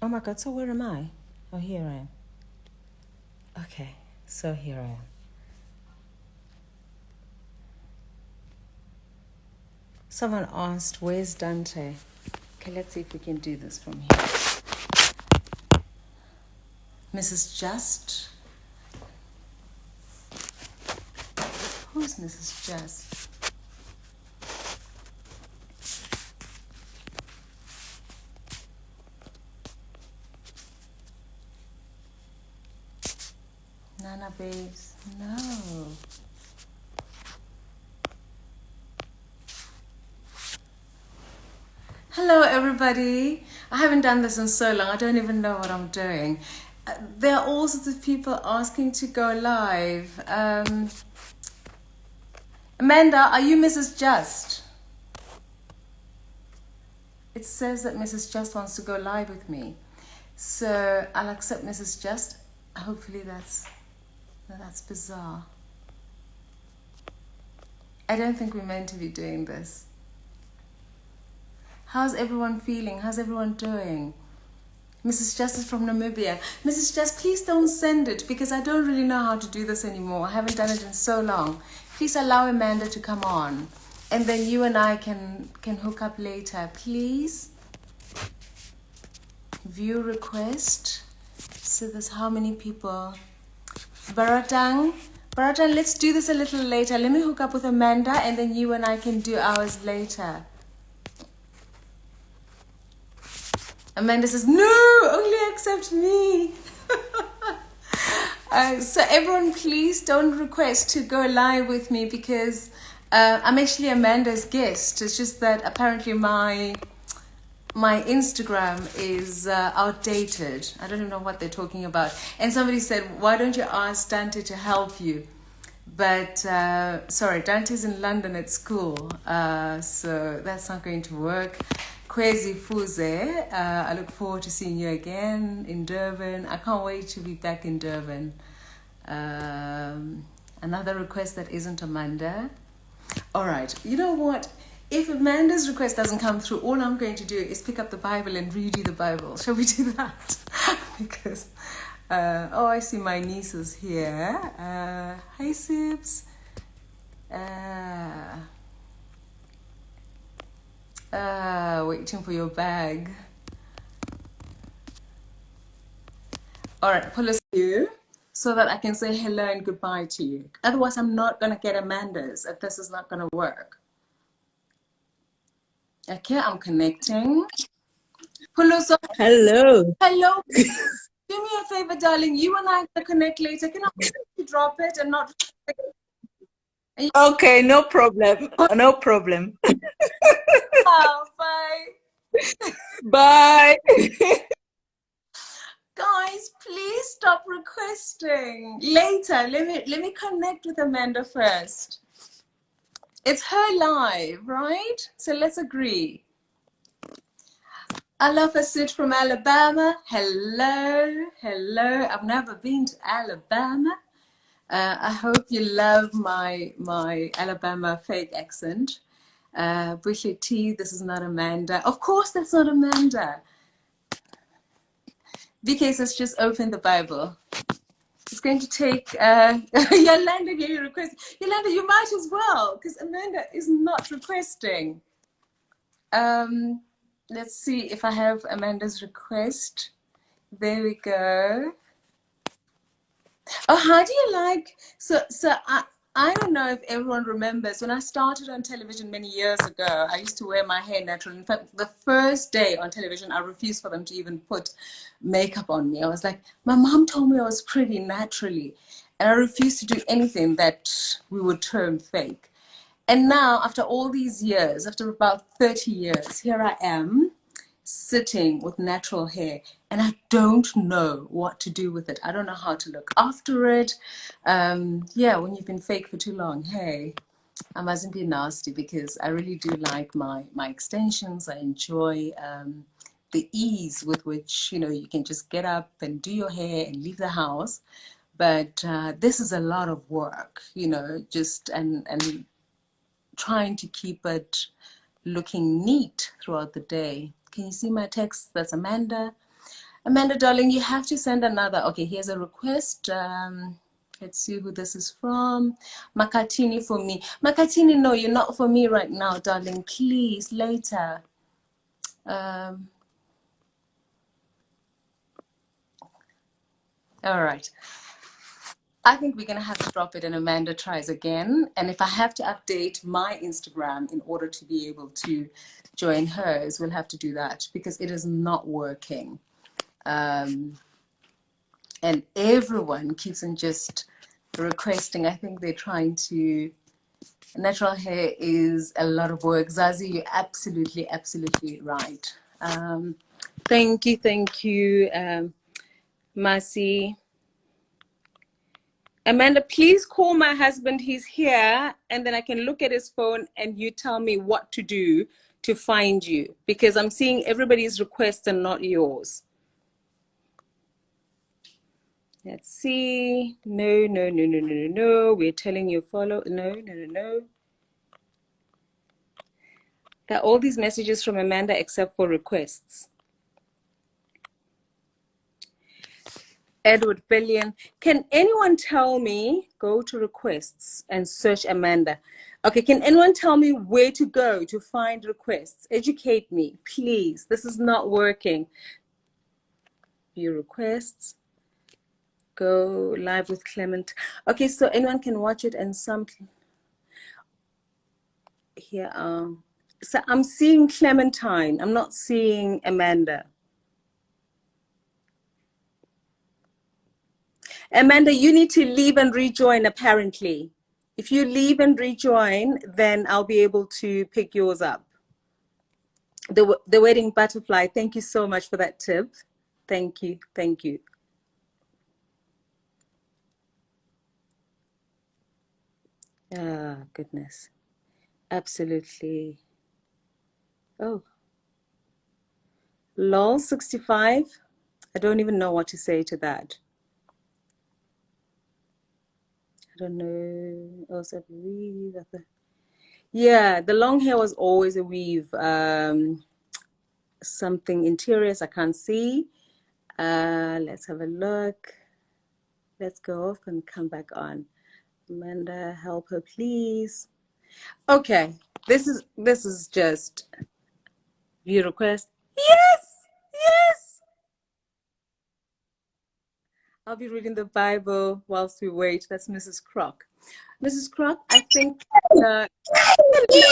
Oh my God, so where am I? Oh, here I am. Okay, so here I am. Someone asked, where's Dante? Okay, let's see if we can do this from here. Mrs. Just? Who's Mrs. Just? Nana babes? No. Hello everybody. I haven't done this in so long. I don't even know what I'm doing. There are all sorts of people asking to go live. Amanda, are you Mrs. Just? It says that Mrs. Just wants to go live with me. So I'll accept Mrs. Just. Hopefully that's bizarre. I don't think we're meant to be doing this. How's everyone feeling? How's everyone doing? Mrs. Just is from Namibia. Mrs. Just, please don't send it because I don't really know how to do this anymore. I haven't done it in so long. Please allow Amanda to come on. And then you and I can hook up later, please. View request. So there's how many people? Baratang, let's do this a little later. Let me hook up with Amanda and then you and I can do ours later. Amanda says, no, only accept me. So everyone, please don't request to go live with me because I'm actually Amanda's guest. It's just that apparently my Instagram is outdated. I don't even know what they're talking about. And somebody said, why don't you ask Dante to help you? But sorry, Dante's in London at school, so that's not going to work. Kwezi Fuze, I look forward to seeing you again in Durban. I can't wait to be back in Durban. Another request that isn't Amanda. All right, you know what? If Amanda's request doesn't come through, all I'm going to do is pick up the Bible and read you the Bible. Shall we do that? Because, oh, I see my nieces here. Hi, Sips. Waiting for your bag. All right, pull us you so that I can say hello and goodbye to you. Otherwise, I'm not going to get Amanda's if this is not going to work. Okay, I'm connecting. Pull us up. Hello. Hello. Do me a favor, darling. You and I can connect later. Can I drop it and not... Okay, no problem. No problem. Oh, bye. Bye. Guys, please stop requesting. Later, let me connect with Amanda first. It's her live, right? So let's agree. I love a suit from Alabama. Hello, hello. I've never been to Alabama. I hope you love my Alabama fake accent. Bushy T, this is not Amanda. Of course that's not Amanda. BK says just open the Bible. It's going to take, Yolanda gave you a request. Yolanda, you might as well, because Amanda is not requesting. Let's see if I have Amanda's request. There we go. Oh, how do you like, so I don't know if everyone remembers, when I started on television many years ago, I used to wear my hair natural. In fact, the first day on television, I refused for them to even put makeup on me. I was like, my mom told me I was pretty naturally, and I refused to do anything that we would term fake. And now, after all these years, after about 30 years, here I am, sitting with natural hair, and I don't know what to do with it. I don't know how to look after it. Yeah, when you've been fake for too long, hey, I mustn't be nasty because I really do like my extensions. I enjoy the ease with which, you know, you can just get up and do your hair and leave the house. But this is a lot of work, you know, just and trying to keep it looking neat throughout the day. Can you see my text? That's Amanda. Amanda, darling, you have to send another. Okay, here's a request. Let's see who this is from. Makatini for me. Makatini, no, you're not for me right now, darling. Please, later. All right. I think we're going to have to drop it and Amanda tries again. And if I have to update my Instagram in order to be able to join hers, we'll have to do that because it is not working. And everyone keeps on just requesting. I think they're trying to. Natural hair is a lot of work. Zazie, you're absolutely, absolutely right. Thank you, Mercy. Amanda, please call my husband. He's here, and then I can look at his phone and you tell me what to do to find you because I'm seeing everybody's requests and not yours. Let's see. No. We're telling you follow. No. There are all these messages from Amanda except for requests. Edward Billion. Can anyone tell me, go to requests and search Amanda. Okay, can anyone tell me where to go to find requests? Educate me, please. This is not working. View requests. Go live with Clement. Okay, so anyone can watch it and some here. So I'm seeing Clementine. I'm not seeing Amanda. Amanda, you need to leave and rejoin apparently. If you leave and rejoin, then I'll be able to pick yours up. The wedding butterfly, thank you so much for that tip. Thank you. Ah, goodness. Absolutely. Oh. Lol 65. I don't even know what to say to that. I don't know. Also, weave. Yeah, the long hair was always a weave. Something interiors I can't see. Let's have a look. Let's go off and come back on. Amanda, help her, please. Okay, this is just view request. Yes. I'll be reading the Bible whilst we wait. That's Mrs. Croc. Mrs. Croc, I think. Hello. Okay,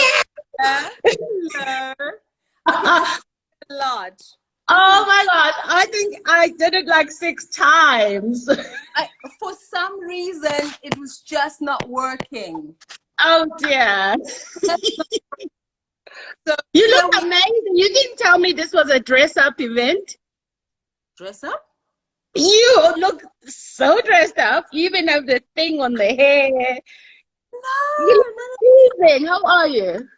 a lot. Oh my God, I think I did it like 6 times. For some reason, it was just not working. Oh dear. So you look amazing. You didn't tell me this was a dress-up event. Dress up? You look so dressed up. You even have the thing on the hair. No. You look amazing. How are you?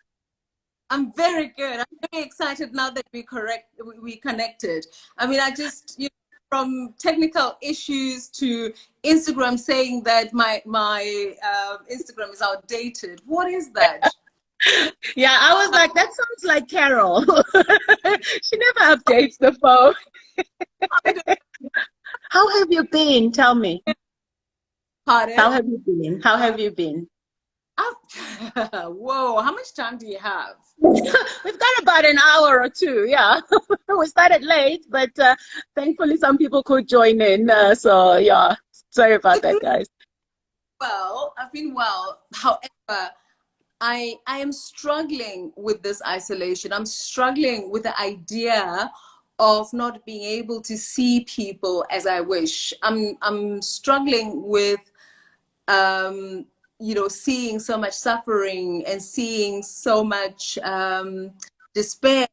I'm very good. I'm very excited now that we connected. I mean, I just, from technical issues to Instagram saying that my Instagram is outdated. What is that? Yeah, I was like, that sounds like Carol. She never updates the phone. How have you been? Tell me. Pardon? How have you been? Whoa, how much time do you have? We've got about an hour or two, yeah. We started late, but thankfully some people could join in. So, yeah, sorry about that, guys. Well, I've been well. However, I am struggling with this isolation. I'm struggling with the idea of not being able to see people as I wish. I'm struggling with seeing so much suffering and seeing so much despair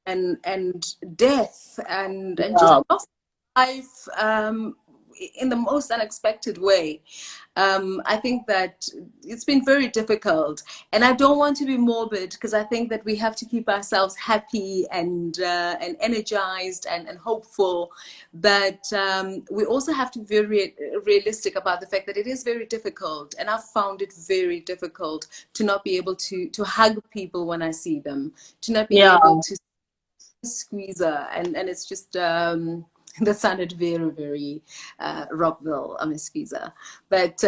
and death and just lost life in the most unexpected way. I think that it's been very difficult, and I don't want to be morbid because I think that we have to keep ourselves happy and energized and hopeful. But we also have to be very realistic about the fact that it is very difficult, and I've found it very difficult to not be able to hug people when I see them, to not be able to squeeze her, and it's just That sounded very, very Rockville, Miss Fiza. But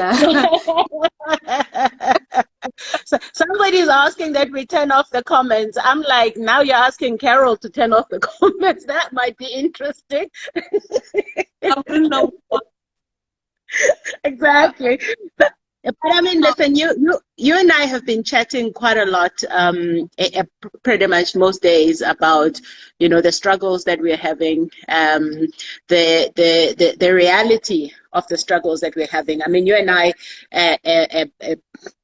So somebody's asking that we turn off the comments. I'm like, now you're asking Carol to turn off the comments. That might be interesting. I wouldn't know what. Exactly. But I mean, listen, you and I have been chatting quite a lot, pretty much most days about, you know, the struggles that we're having, the reality of the struggles that we're having. I mean, you and I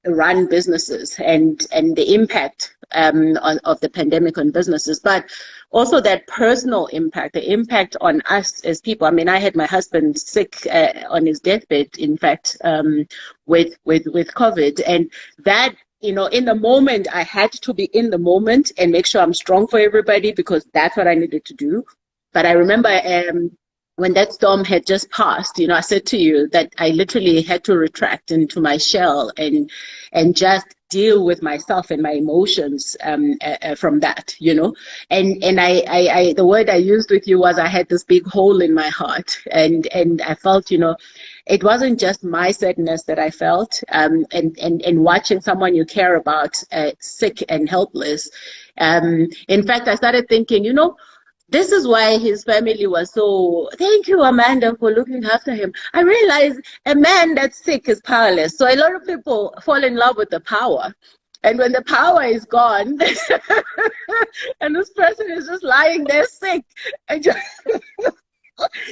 run businesses and the impact of the pandemic on businesses, but also that personal impact, the impact on us as people. I mean, I had my husband sick on his deathbed, in fact, with COVID, and that, you know, in the moment, I had to be in the moment and make sure I'm strong for everybody, because that's what I needed to do. But I remember when that storm had just passed, you know, I said to you that I literally had to retract into my shell and just deal with myself and my emotions from that, you know. And I the word I used with you was, I had this big hole in my heart, and I felt, you know, it wasn't just my sadness that I felt, and watching someone you care about sick and helpless. In fact, I started thinking, you know, this is why his family was so, thank you, Amanda, for looking after him. I realized a man that's sick is powerless. So a lot of people fall in love with the power. And when the power is gone, and this person is just lying there sick, and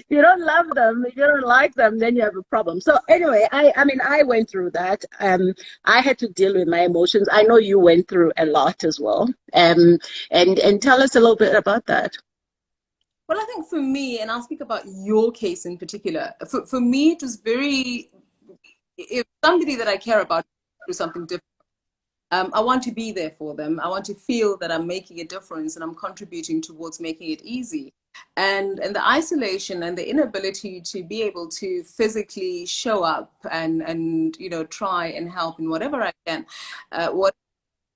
you don't love them, if you don't like them, then you have a problem. So anyway, I mean, I went through that. I had to deal with my emotions. I know you went through a lot as well. And tell us a little bit about that. Well, I think for me, and I'll speak about your case in particular, for me, it was very, if somebody that I care about do something different, I want to be there for them. I want to feel that I'm making a difference and I'm contributing towards making it easy. And the isolation and the inability to be able to physically show up and you know, try and help in whatever I can,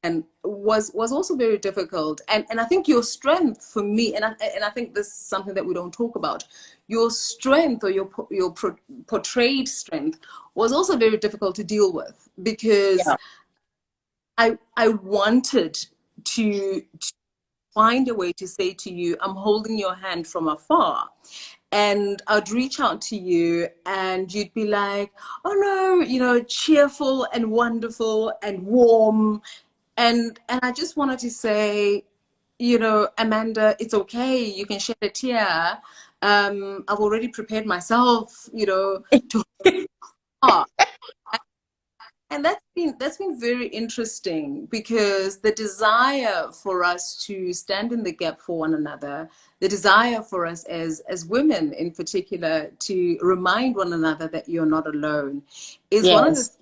and was also very difficult. And I think your strength for me, and I think this is something that we don't talk about, your strength, or your portrayed strength, was also very difficult to deal with, because Yeah. I wanted to find a way to say to you, I'm holding your hand from afar. And I'd reach out to you and you'd be like, oh no, you know, cheerful and wonderful and warm. And I just wanted to say, you know, Amanda, it's okay. You can shed a tear. I've already prepared myself, you know, to heart. And that's been very interesting, because the desire for us to stand in the gap for one another, the desire for us as women in particular to remind one another that you're not alone, is one of the Yes. things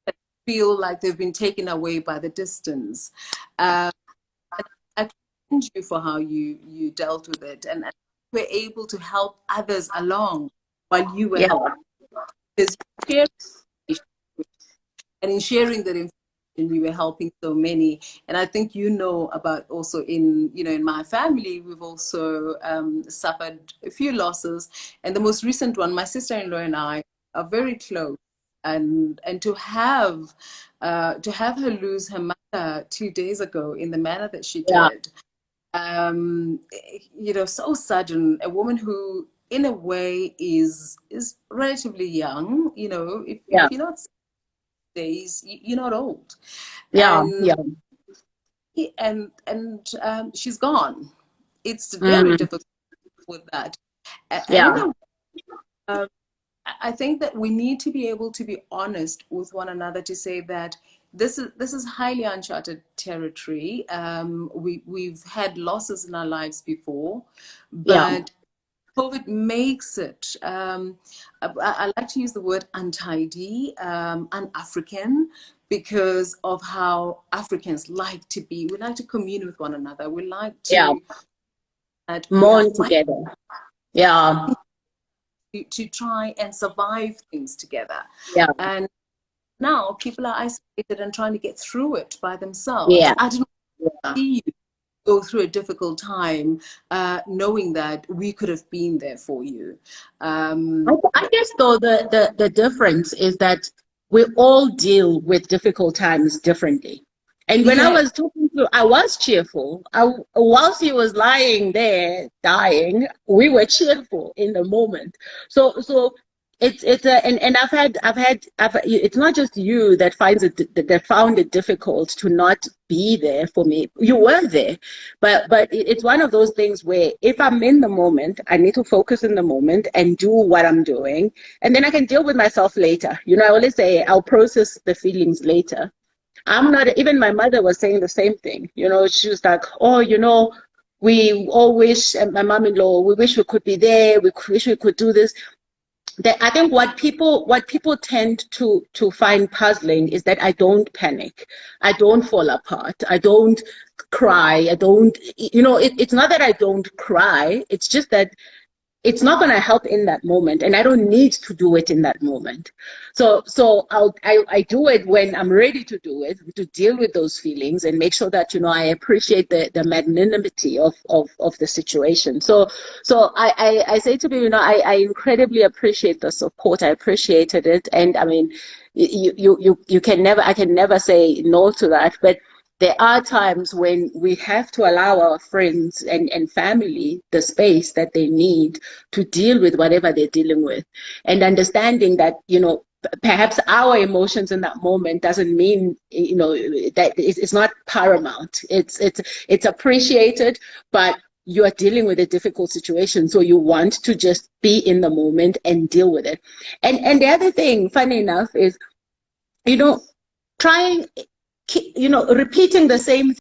that feel like they've been taken away by the distance. I commend you for how you dealt with it, and were able to help others along while you were Yeah. helping. Because you shared, and in sharing that information, you were helping so many. And I think, you know, about also in, you know, in my family, we've also suffered a few losses. And the most recent one, my sister-in-law and I are very close. And to have her lose her mother 2 days ago in the manner that she Yeah. did, you know, so sudden, a woman who in a way is relatively young, you know, if Yeah. you're not days, you're not old. Yeah. And Yeah. she's gone. It's very Mm. difficult with that. And in Yeah. a I think that we need to be able to be honest with one another, to say that this is highly uncharted territory. We've had losses in our lives before, Yeah. but COVID makes it, I like to use the word untidy, un-African, because of how Africans like to be. We like to commune with one another. We like Yeah. to, that we are Mourn fighting together. Yeah. to try and survive things together. Yeah. And now people are isolated and trying to get through it by themselves. Yeah. I didn't Yeah. see you go through a difficult time, knowing that we could have been there for you. I guess though the difference is that we all deal with difficult times differently. And when I Yeah. was talking to, I was cheerful. Whilst he was lying there dying, we were cheerful in the moment. So it's a and it's not just you that finds it that found it difficult to not be there for me. You were there, but it's one of those things where if I'm in the moment, I need to focus in the moment and do what I'm doing, and then I can deal with myself later. You know, I always say I'll process the feelings later. I'm not, even my mother was saying the same thing. You know, she was like, oh, you know, we all wish, and my mom-in-law, we wish we could be there. We wish we could do this. That I think what people tend to find puzzling is that I don't panic. I don't fall apart. I don't cry. I don't, you know, it's not that I don't cry. It's just that it's not going to help in that moment, and I don't need to do it in that moment. So I do it when I'm ready to do it, to deal with those feelings and make sure that, you know, I appreciate the magnanimity of the situation. So I say to people, you know, I incredibly appreciate the support. I appreciated it, and I mean, you can never, I can never say no to that, but there are times when we have to allow our friends and family the space that they need to deal with whatever they're dealing with, and understanding that, you know, perhaps our emotions in that moment doesn't mean, you know, that it's not paramount. It's appreciated, but you are dealing with a difficult situation, so you want to just be in the moment and deal with it. And the other thing, funny enough, is, you know, trying, you know, repeating the same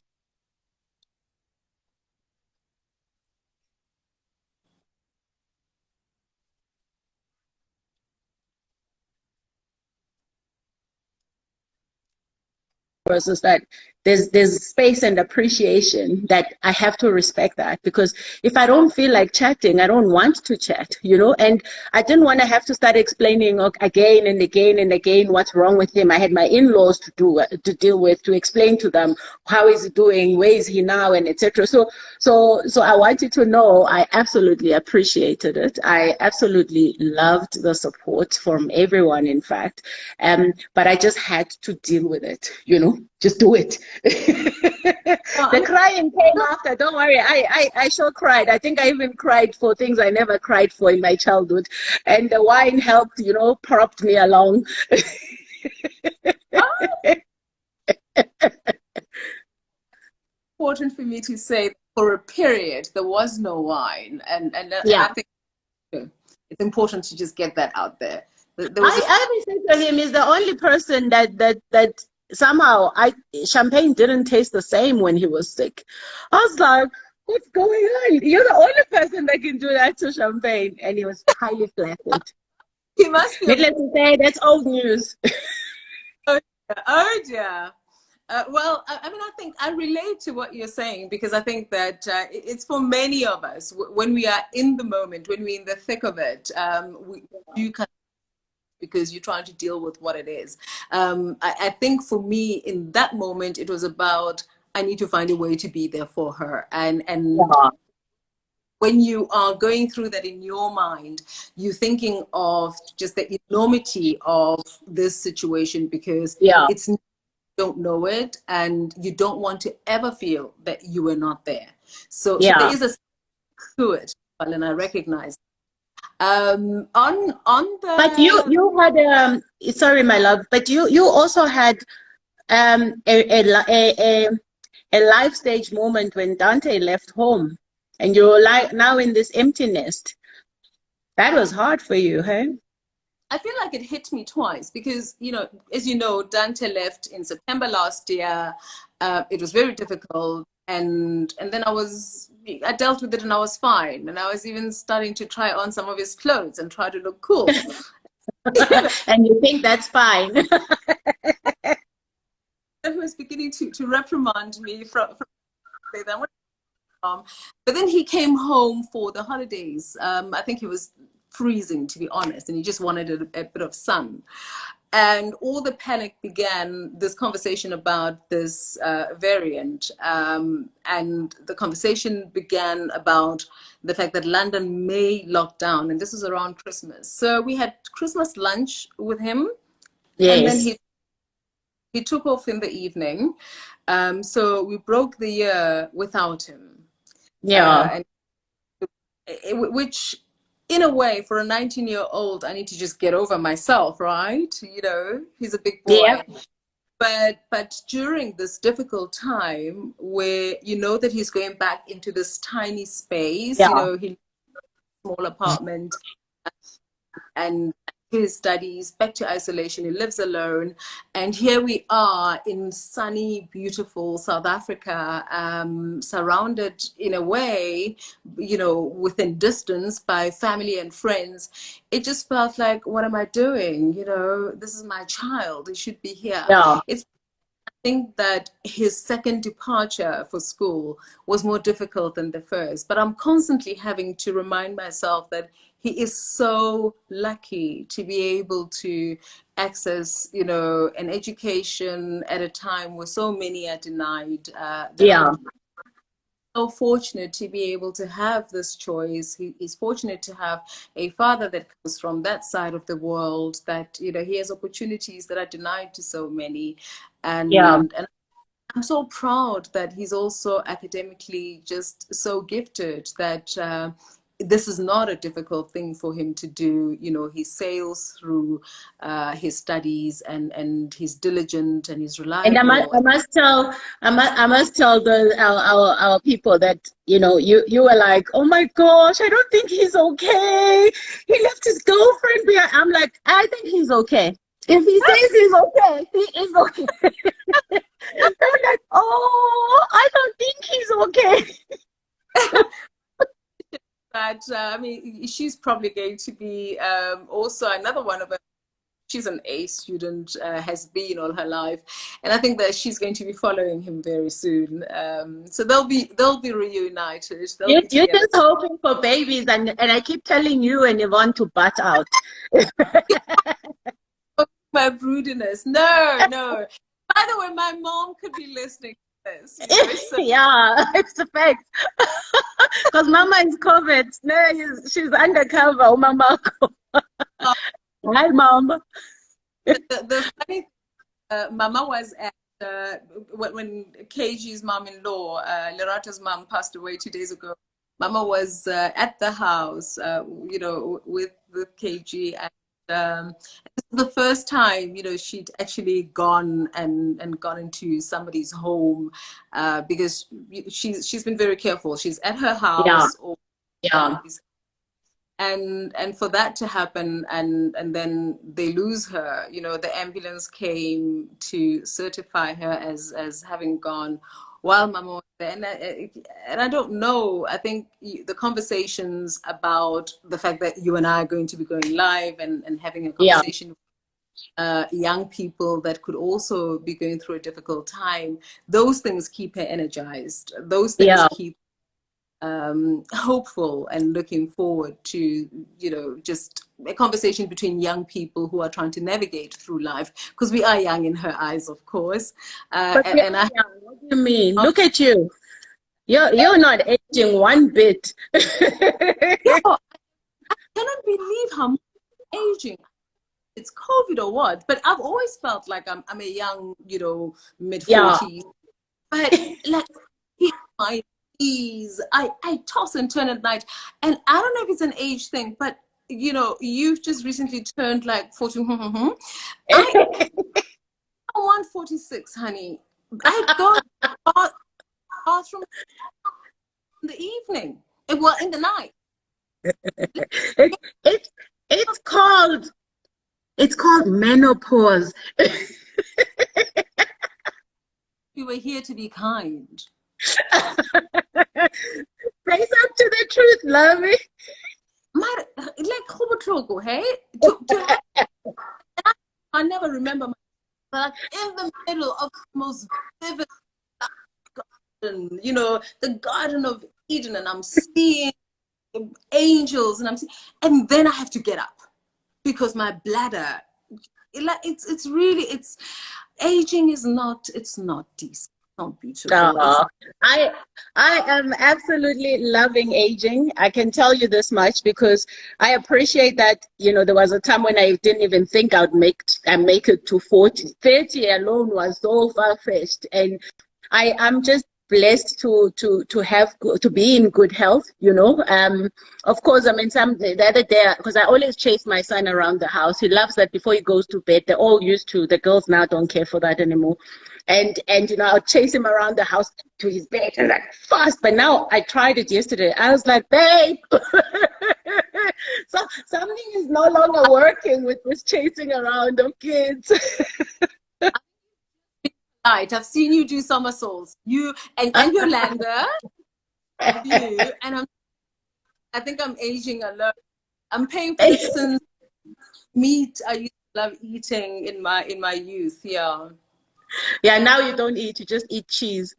versus that there's space and appreciation that I have to respect that, because if I don't feel like chatting, I don't want to chat, you know. And I didn't want to have to start explaining again and again and again what's wrong with him. I had my in-laws to deal with, to explain to them how is he doing, where is he now, and etc. So I wanted to know, I absolutely appreciated it. I absolutely loved the support from everyone, in fact. But I just had to deal with it, you know, just do it. The crying came after. Don't worry, I sure cried. I think I even cried for things I never cried for in my childhood, and the wine helped, you know, propped me along. Important for me to say, for a period there was no wine, and Yeah. I think, you know, it's important to just get that out there. There was I would say to him, he's the only person that somehow champagne didn't taste the same when he was sick. I was like, what's going on? You're the only person that can do that to champagne. And he was highly flattered. he must be Needless to say, that's old news. oh dear. Well, I mean, I think I relate to what you're saying, because I think that it's for many of us, when we are in the moment, when we're in the thick of it, we do kind of, because you're trying to deal with what it is. I think for me in that moment, it was about, I need to find a way to be there for her. And Yeah. when you are going through that in your mind, you're thinking of just the enormity of this situation, because Yeah. it's, you don't know it, and you don't want to ever feel that you were not there. So there Yeah. is a to it, and I recognize. On But the you had sorry, my love, but you also had a life stage moment when Dante left home, and you're like now in this empty nest. That was hard for you, hey? I feel like it hit me twice, because, you know, as you know, Dante left in September last year. It was very difficult, and then I dealt with it, and I was fine, and I was even starting to try on some of his clothes and try to look cool. And you think that's fine. He was beginning to reprimand me from say that. But then he came home for the holidays. I think he was freezing, to be honest, and he just wanted a bit of sun. And all the panic began, this conversation about this variant. And the conversation began about the fact that London may lock down. And this was around Christmas. So we had Christmas lunch with him. And then Yes. he took off in the evening. So we broke the year without him. Yeah. And which, in a way, for a 19-year-old, I need to just get over myself, right? You know, he's a big Yeah. boy. But during this difficult time where you know that he's going back into this tiny space, you Yeah. know, he small apartment and his studies, back to isolation, he lives alone. And here we are in sunny, beautiful South Africa, surrounded in a way, you know, within distance by family and friends. It just felt like, what am I doing? You know, this is my child. He should be here. Yeah. It's think that his second departure for school was more difficult than the first, but I'm constantly having to remind myself that he is so lucky to be able to access, you know, an education at a time where so many are denied that Yeah. opportunity. So fortunate to be able to have this choice. He's fortunate to have a father that comes from that side of the world, that, you know, he has opportunities that are denied to so many. Yeah. And I'm so proud that he's also academically just so gifted that this is not a difficult thing for him to do. You know, he sails through his studies, and he's diligent and he's And reliable. I must tell our people that, you know, you were like, oh my gosh, I don't think he's okay. He left his girlfriend behind. I'm like, I think he's okay. If he says he's okay, he is okay. I'm like, oh, I don't think he's okay. But I mean, she's probably going to be also another one of us. She's an A student, has been all her life, and I think that she's going to be following him very soon. So they'll be reunited. They'll be You're together. just hoping for babies, and I keep telling you and Yvonne to butt out. My broodiness. No, no. By the way, my mom could be listening to this. You know, so, Yeah, it's the fact. Because Mama is COVID. No, she's undercover. Oh, Mama. Hi, Mom. the funny Mama was at when KG's mom-in-law, Lerata's mom, passed away 2 days ago. Mama was at the house, you know, with KG, and this was the first time, you know, she'd actually gone and gone into somebody's home, because she's been very careful. She's at her Yeah, house, or yeah, and for that to happen, and then they lose her, you know, the ambulance came to certify her as having gone while Mama was there. And I don't know, I think the conversations about the fact that you and I are going to be going live, and having a yeah, conversation with young people that could also be going through a difficult time, those things keep her energized. Those things yeah. keep hopeful and looking forward to, you know, just a conversation between young people who are trying to navigate through life, because we are young in her eyes, of course. But we And are I young. What do you mean? Look at you. You're not aging one bit. yo, I cannot believe how much I'm aging. It's COVID or what, but I've always felt like I'm a young, you know, mid Yeah. 40s. But like, my knees, I toss and turn at night, and I don't know if it's an age thing, but you know, you've just recently turned like 40. I want 46, honey. I go to the bathroom in the evening, well, in the night. It, it, it's called menopause. We were here to be kind. Face up to the truth, lovey. Like Hobotrogo, hey? To I never remember myself in the middle of the most vivid garden, you know, the Garden of Eden, and I'm seeing angels, and then I have to get up because my bladder it's really, it's aging is not, it's not decent, not beautiful. It's Uh, I I am absolutely loving aging. I can tell you this much because I appreciate that, there was a time when I didn't even think I make it to 40. 30 alone was so far-fetched. And I'm just blessed to be in good health, Of course, I mean, the other day, because I always chase my son around the house. He loves that before he goes to bed. They're all used to, the girls now don't care for that anymore. And I'll chase him around the house to his bed and like fast. But now I tried it yesterday. I was like, babe, so something is no longer working with this chasing around of kids. right. I've seen you do somersaults. You and Yolanda, you and I think I'm aging alone. I'm paying for the sins meat I used to love eating in my youth. Yeah. Yeah, now you don't eat, you just eat cheese.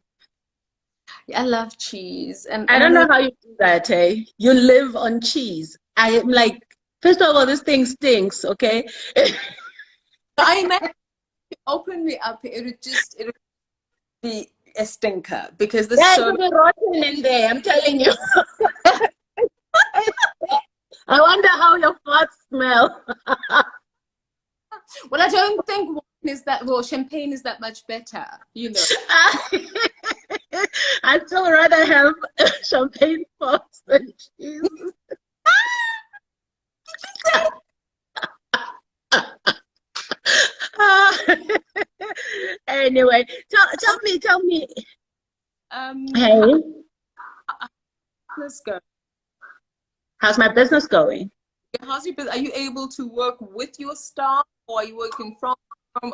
I love cheese, I and I don't know know how you do that, hey? You live on cheese. I am like, first of all, this thing stinks, okay? I imagine if you open me up, it would be a stinker because there's Yeah, it so could be rotten in there, I'm telling you. I wonder how your farts smell. well, I don't think champagne is that much better, I'd still rather have champagne farts than cheese. Anyway, tell me. How Hey, does this go? how's my business going? How's your business? Are you able to work with your staff, or are you working from home?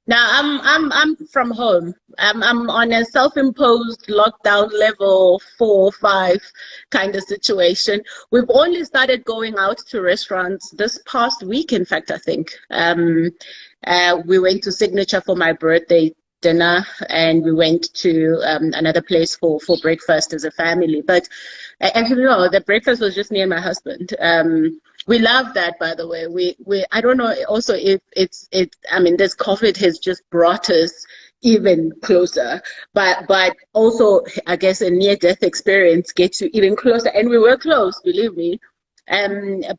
Now I'm from home. I'm on a self-imposed lockdown level 4 or 5 kind of situation. We've only started going out to restaurants this past week. In fact, I think we went to Signature for my birthday dinner, and we went to another place for breakfast as a family. But actually, no, the breakfast was just me and my husband. We love that, by the way. We I don't know also if I mean, this COVID has just brought us even closer, but also I guess a near death experience gets you even closer, and we were close, believe me.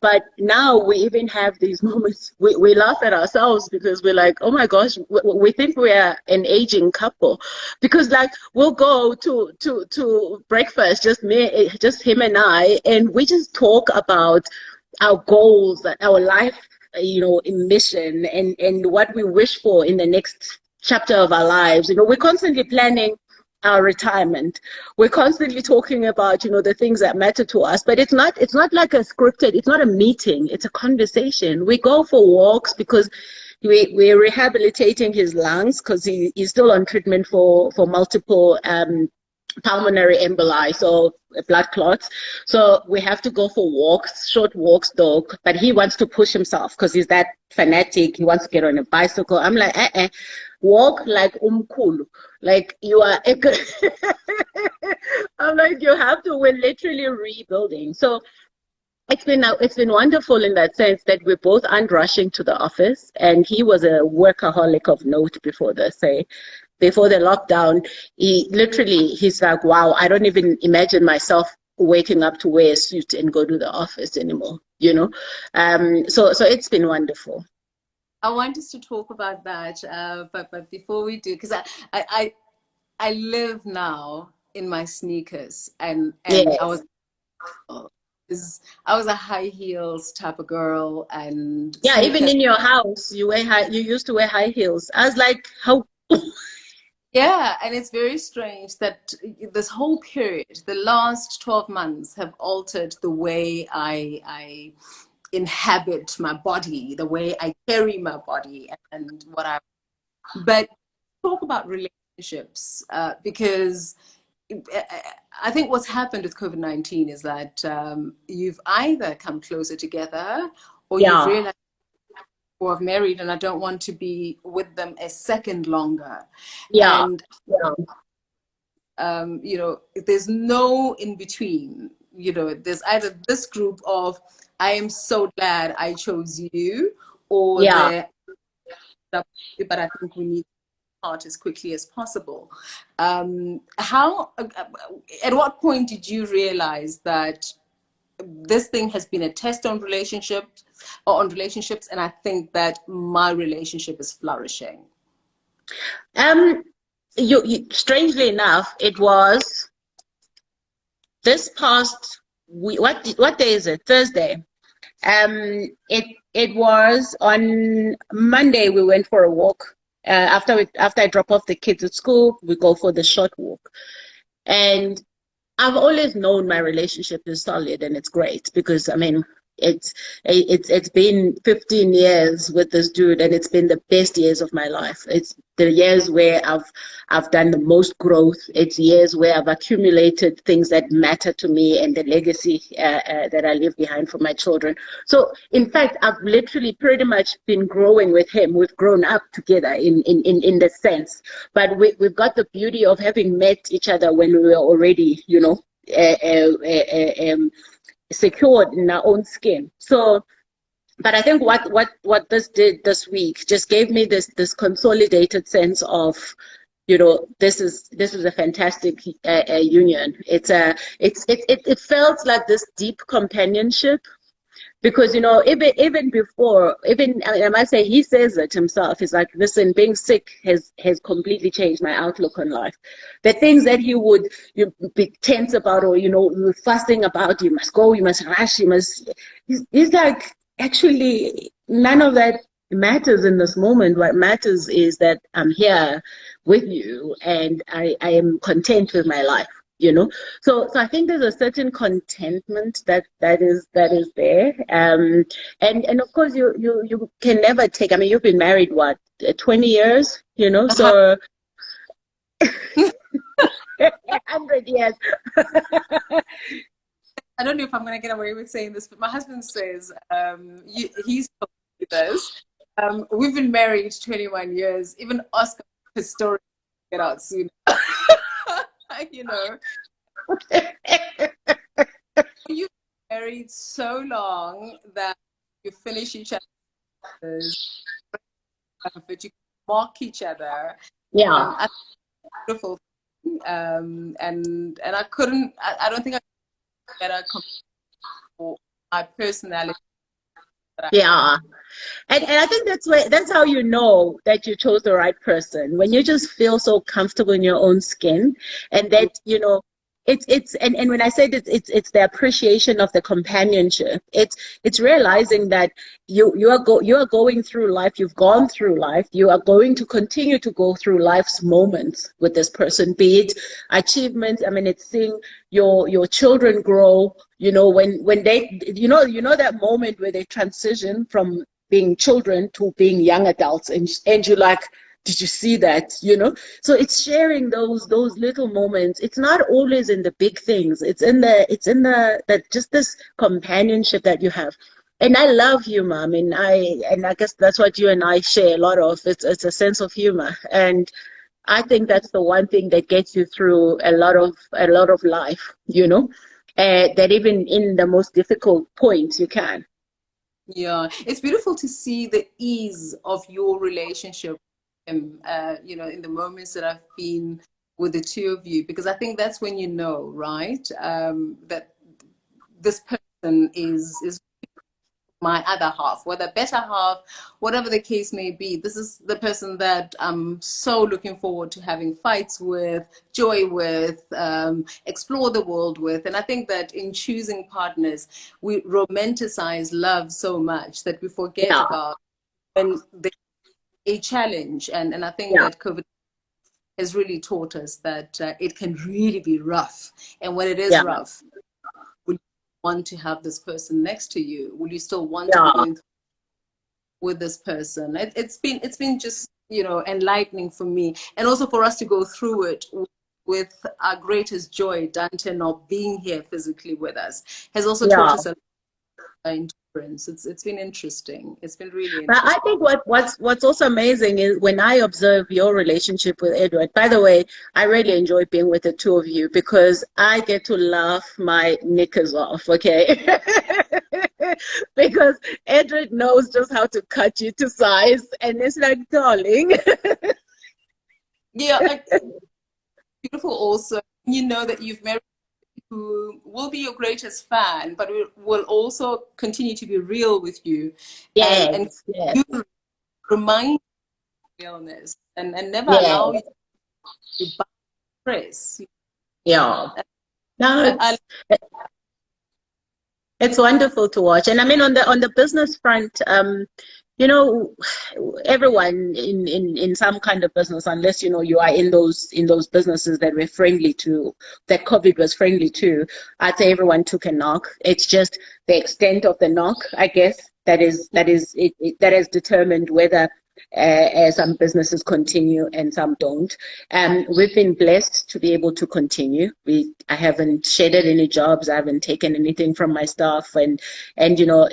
But now we even have these moments, we laugh at ourselves because we're like, oh my gosh, we think we are an aging couple, because like we'll go to breakfast, just him and I, and we just talk about our goals and our life, mission, and what we wish for in the next chapter of our lives. We're constantly planning our retirement. We're constantly talking about, the things that matter to us, but it's not like a scripted, it's not a meeting, it's a conversation. We go for walks because we're rehabilitating his lungs because he's still on treatment for multiple pulmonary emboli, so blood clots. So we have to go for walks, short walks though, but he wants to push himself because he's that fanatic. He wants to get on a bicycle. I'm like, walk like umkulu, like you are. I'm like, you have to. We're literally rebuilding. So it's been wonderful in that sense that we both aren't rushing to the office, and he was a workaholic of note before the lockdown. He's like, wow, I don't even imagine myself waking up to wear a suit and go to the office anymore. So it's been wonderful. I want us to talk about that, but before we do, because I live now in my sneakers, and Yeah. I was a high heels type of girl, and Yeah, even sneakers. in your house, you used to wear high heels. I was like, how? Yeah, and it's very strange that this whole period, the last 12 months, have altered the way I inhabit my body, the way I carry my body, and what I. But talk about relationships, because I think what's happened with COVID-19 is that you've either come closer together, or you've Yeah, realized, or I've married and I don't want to be with them a second longer. yeah, And yeah, there's no in between. There's either this group of, I am so glad I chose you, or Yeah. but I think we need to start as quickly as possible. How? At what point did you realize that this thing has been a test on relationships, and I think that my relationship is flourishing? Um, strangely enough, it was this past week. What day is it? Thursday. It was on Monday. We went for a walk. After I drop off the kids at school, we go for the short walk. And I've always known my relationship is solid and it's great because I mean it's been 15 years with this dude and it's been the best years of my life. It's the years where I've done the most growth. It's years where I've accumulated things that matter to me and the legacy that I leave behind for my children. So in fact, I've literally pretty much been growing with him. We've grown up together in the sense, but we've got the beauty of having met each other when we were already, secured in our own skin. So, but I think what this did this week just gave me this consolidated sense of, this is a fantastic union. It felt like this deep companionship. Because, even before, I must say, he says it himself. He's like, listen, being sick has completely changed my outlook on life. The things that you be tense about or, fussing about, you must go, you must rush, he's like, actually, none of that matters in this moment. What matters is that I'm here with you and I am content with my life. So I think there's a certain contentment that is there, and of course you can never take. I mean, you've been married what 20 years, so 100 years. I don't know if I'm going to get away with saying this, but my husband says he's told me this. We've been married 21 years. Even Oscar, his story, get out soon. You've married so long that you finish each other's, but you mock each other. Yeah. That's beautiful. And I couldn't. I don't think I could better for my personality. Yeah. And I think that's how you know that you chose the right person, when you just feel so comfortable in your own skin, and that and when I say that it's the appreciation of the companionship. It's realizing that you are going through life. You've gone through life. You are going to continue to go through life's moments with this person, be it achievements. I mean, it's seeing your children grow. When they that moment where they transition from being children to being young adults, and you're like, did you see that? So it's sharing those little moments. It's not always in the big things. It's in that just this companionship that you have. And I love humor. I mean, I guess that's what you and I share a lot of. It's a sense of humor, and I think that's the one thing that gets you through a lot of life. That even in the most difficult points you can. Yeah, it's beautiful to see the ease of your relationship, in the moments that I've been with the two of you, because I think that's when right, that this person is my other half, whether better half, whatever the case may be. This is the person that I'm so looking forward to having fights with, joy with, explore the world with. And I think that in choosing partners, we romanticize love so much that we forget about when there's a challenge. And I think that COVID has really taught us that it can really be rough. And when it is rough, want to have this person next to you? Will you still want to be going through with this person? It's been just enlightening for me, and also for us to go through it with our greatest joy. Dante not being here physically with us has also taught us a endurance. It's been interesting. It's been really interesting. But I think what's also amazing is when I observe your relationship with Edward. By the way, I really enjoy being with the two of you because I get to laugh my knickers off. Okay. because Edred knows just how to cut you to size, and it's like, darling. Yeah, beautiful also. You know that you've married who will be your greatest fan, but will also continue to be real with you, and Yes, yes, you remind realness and never yes, allow you to bypass. yeah. No, I it's wonderful to watch. And I mean, on the business front, you know, everyone in some kind of business, unless you know you are in those businesses that were friendly to, that COVID was friendly to, I'd say everyone took a knock. It's just the extent of the knock, I guess, that has determined whether some businesses continue and some don't. We've been blessed to be able to continue. I haven't shedded any jobs. I haven't taken anything from my staff, and you know,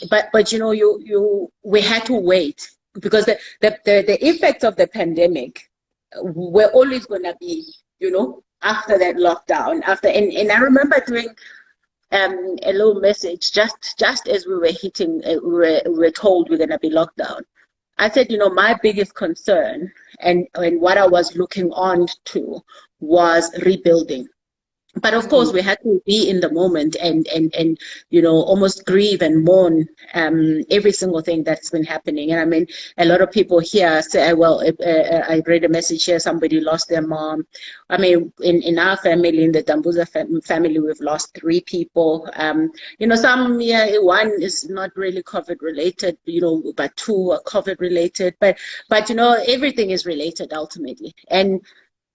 but you know, we had to wait because the effects of the pandemic were always going to be, you know, after that lockdown, and I remember doing a little message just as we were hitting, we were told we're going to be locked down. I said, you know, my biggest concern and what I was looking on to was rebuilding. But of course, we had to be in the moment and you know, almost grieve and mourn every single thing that's been happening. And I mean, a lot of people here say, well, I read a message here, somebody lost their mom. I mean, in our family, in the Dambuza family, we've lost 3 people. You know, some, yeah, one is not really COVID related, you know, but 2 are COVID related. But you know, everything is related ultimately.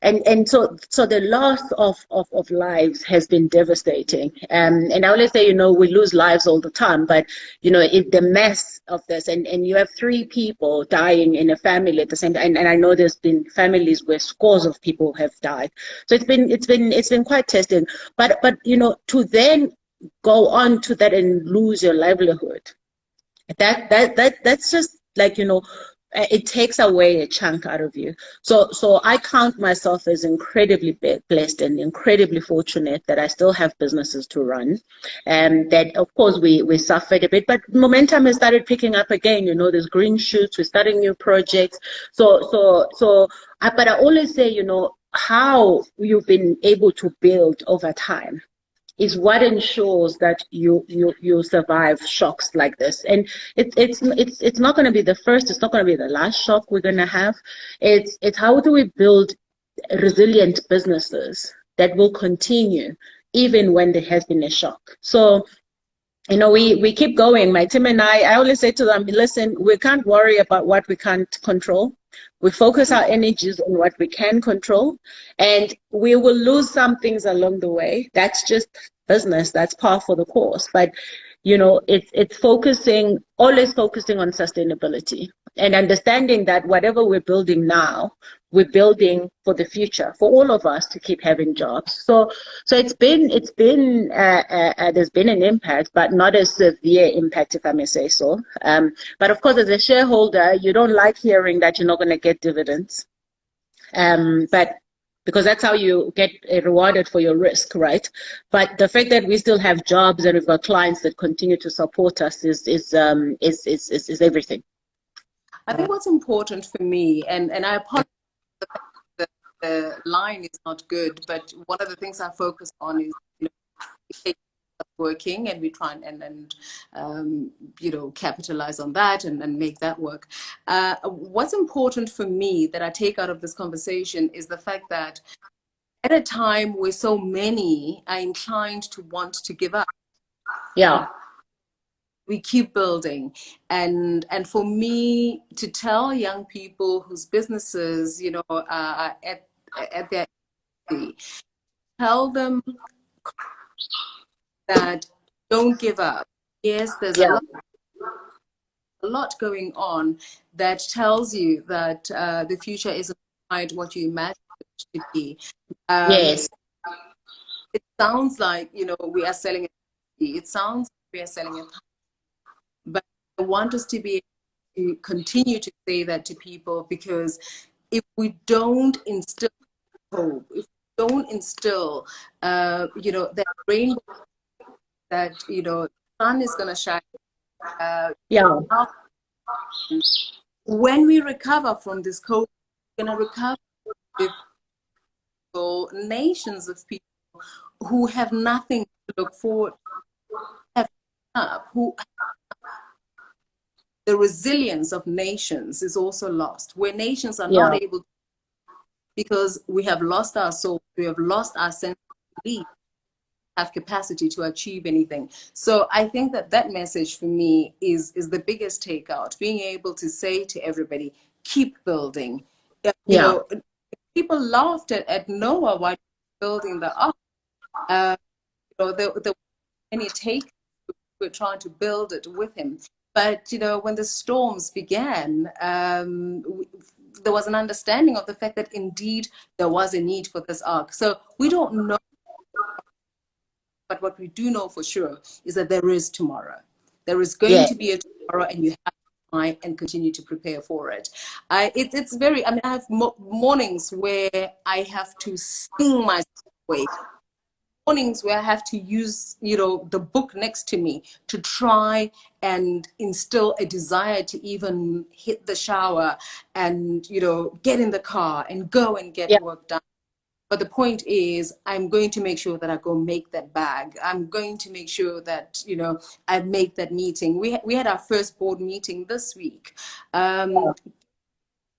And so the loss of lives has been devastating. And I always say, you know, we lose lives all the time, but you know, the mess of this, and you have 3 people dying in a family at the same time, and I know there's been families where scores of people have died. So it's been quite testing. But you know, to then go on to that and lose your livelihood, that's just like, you know, it takes away a chunk out of you. So I count myself as incredibly blessed and incredibly fortunate that I still have businesses to run, and that of course we suffered a bit, but momentum has started picking up again. You know, there's green shoots. We're starting new projects. But I always say, you know, how you've been able to build over time is what ensures that you survive shocks like this. And it's not going to be the first, it's not going to be the last shock we're going to have. It's how do we build resilient businesses that will continue even when there has been a shock. So you know, we keep going. My team and I always say to them, listen, we can't worry about what we can't control. We focus our energies on what we can control, and we will lose some things along the way. That's just business. That's par for the course. But you know, it's always focusing on sustainability and understanding that whatever we're building now, we're building for the future, for all of us to keep having jobs. So there's been an impact, but not a severe impact, if I may say so. But of course, as a shareholder, you don't like hearing that you're not going to get dividends. But because that's how you get rewarded for your risk, right? But the fact that we still have jobs and we've got clients that continue to support us is everything. I think what's important for me, and I apologize that the line is not good, but one of the things I focus on is, you know, working, and we try and you know, capitalize on that and make that work. What's important for me that I take out of this conversation is the fact that at a time where so many are inclined to want to give up, Yeah, we keep building. And for me to tell young people whose businesses, you know, are at their age, tell them that don't give up. Yes, there's yeah, a lot going on that tells you that the future isn't quite what you imagine it to be. yes, It sounds like, you know, we are selling it sounds like we are selling it, but I want us to be able to continue to say that to people, because if we don't instill hope, if we don't instill, you know, that rainbow that, you know, the sun is going to shine. Yeah. When we recover from this COVID, we're going to recover with nations of people who have nothing to look forward to, have up, who the resilience of nations is also lost, where nations are not Yeah. able to, because we have lost our soul, we have lost our sense of belief, have capacity to achieve anything. So I think that that message for me is the biggest takeout, being able to say to everybody, keep building. You Yeah. know, people laughed at Noah while building the ark. You know, there were many takers who were trying to build it with him. But, you know, when the storms began, there was an understanding of the fact that indeed there was a need for this ark. So we don't know, but what we do know for sure is that there is tomorrow. There is going Yeah. to be a tomorrow, and you have to try and continue to prepare for it. It's very, I mean, I have mornings where I have to sing myself away, mornings where I have to use, you know, the book next to me to try and instill a desire to even hit the shower and, you know, get in the car and go and get Yeah. work done. But the point is, I'm going to make sure that I go make that bag. I'm going to make sure that, you know, I make that meeting. We had our first board meeting this week.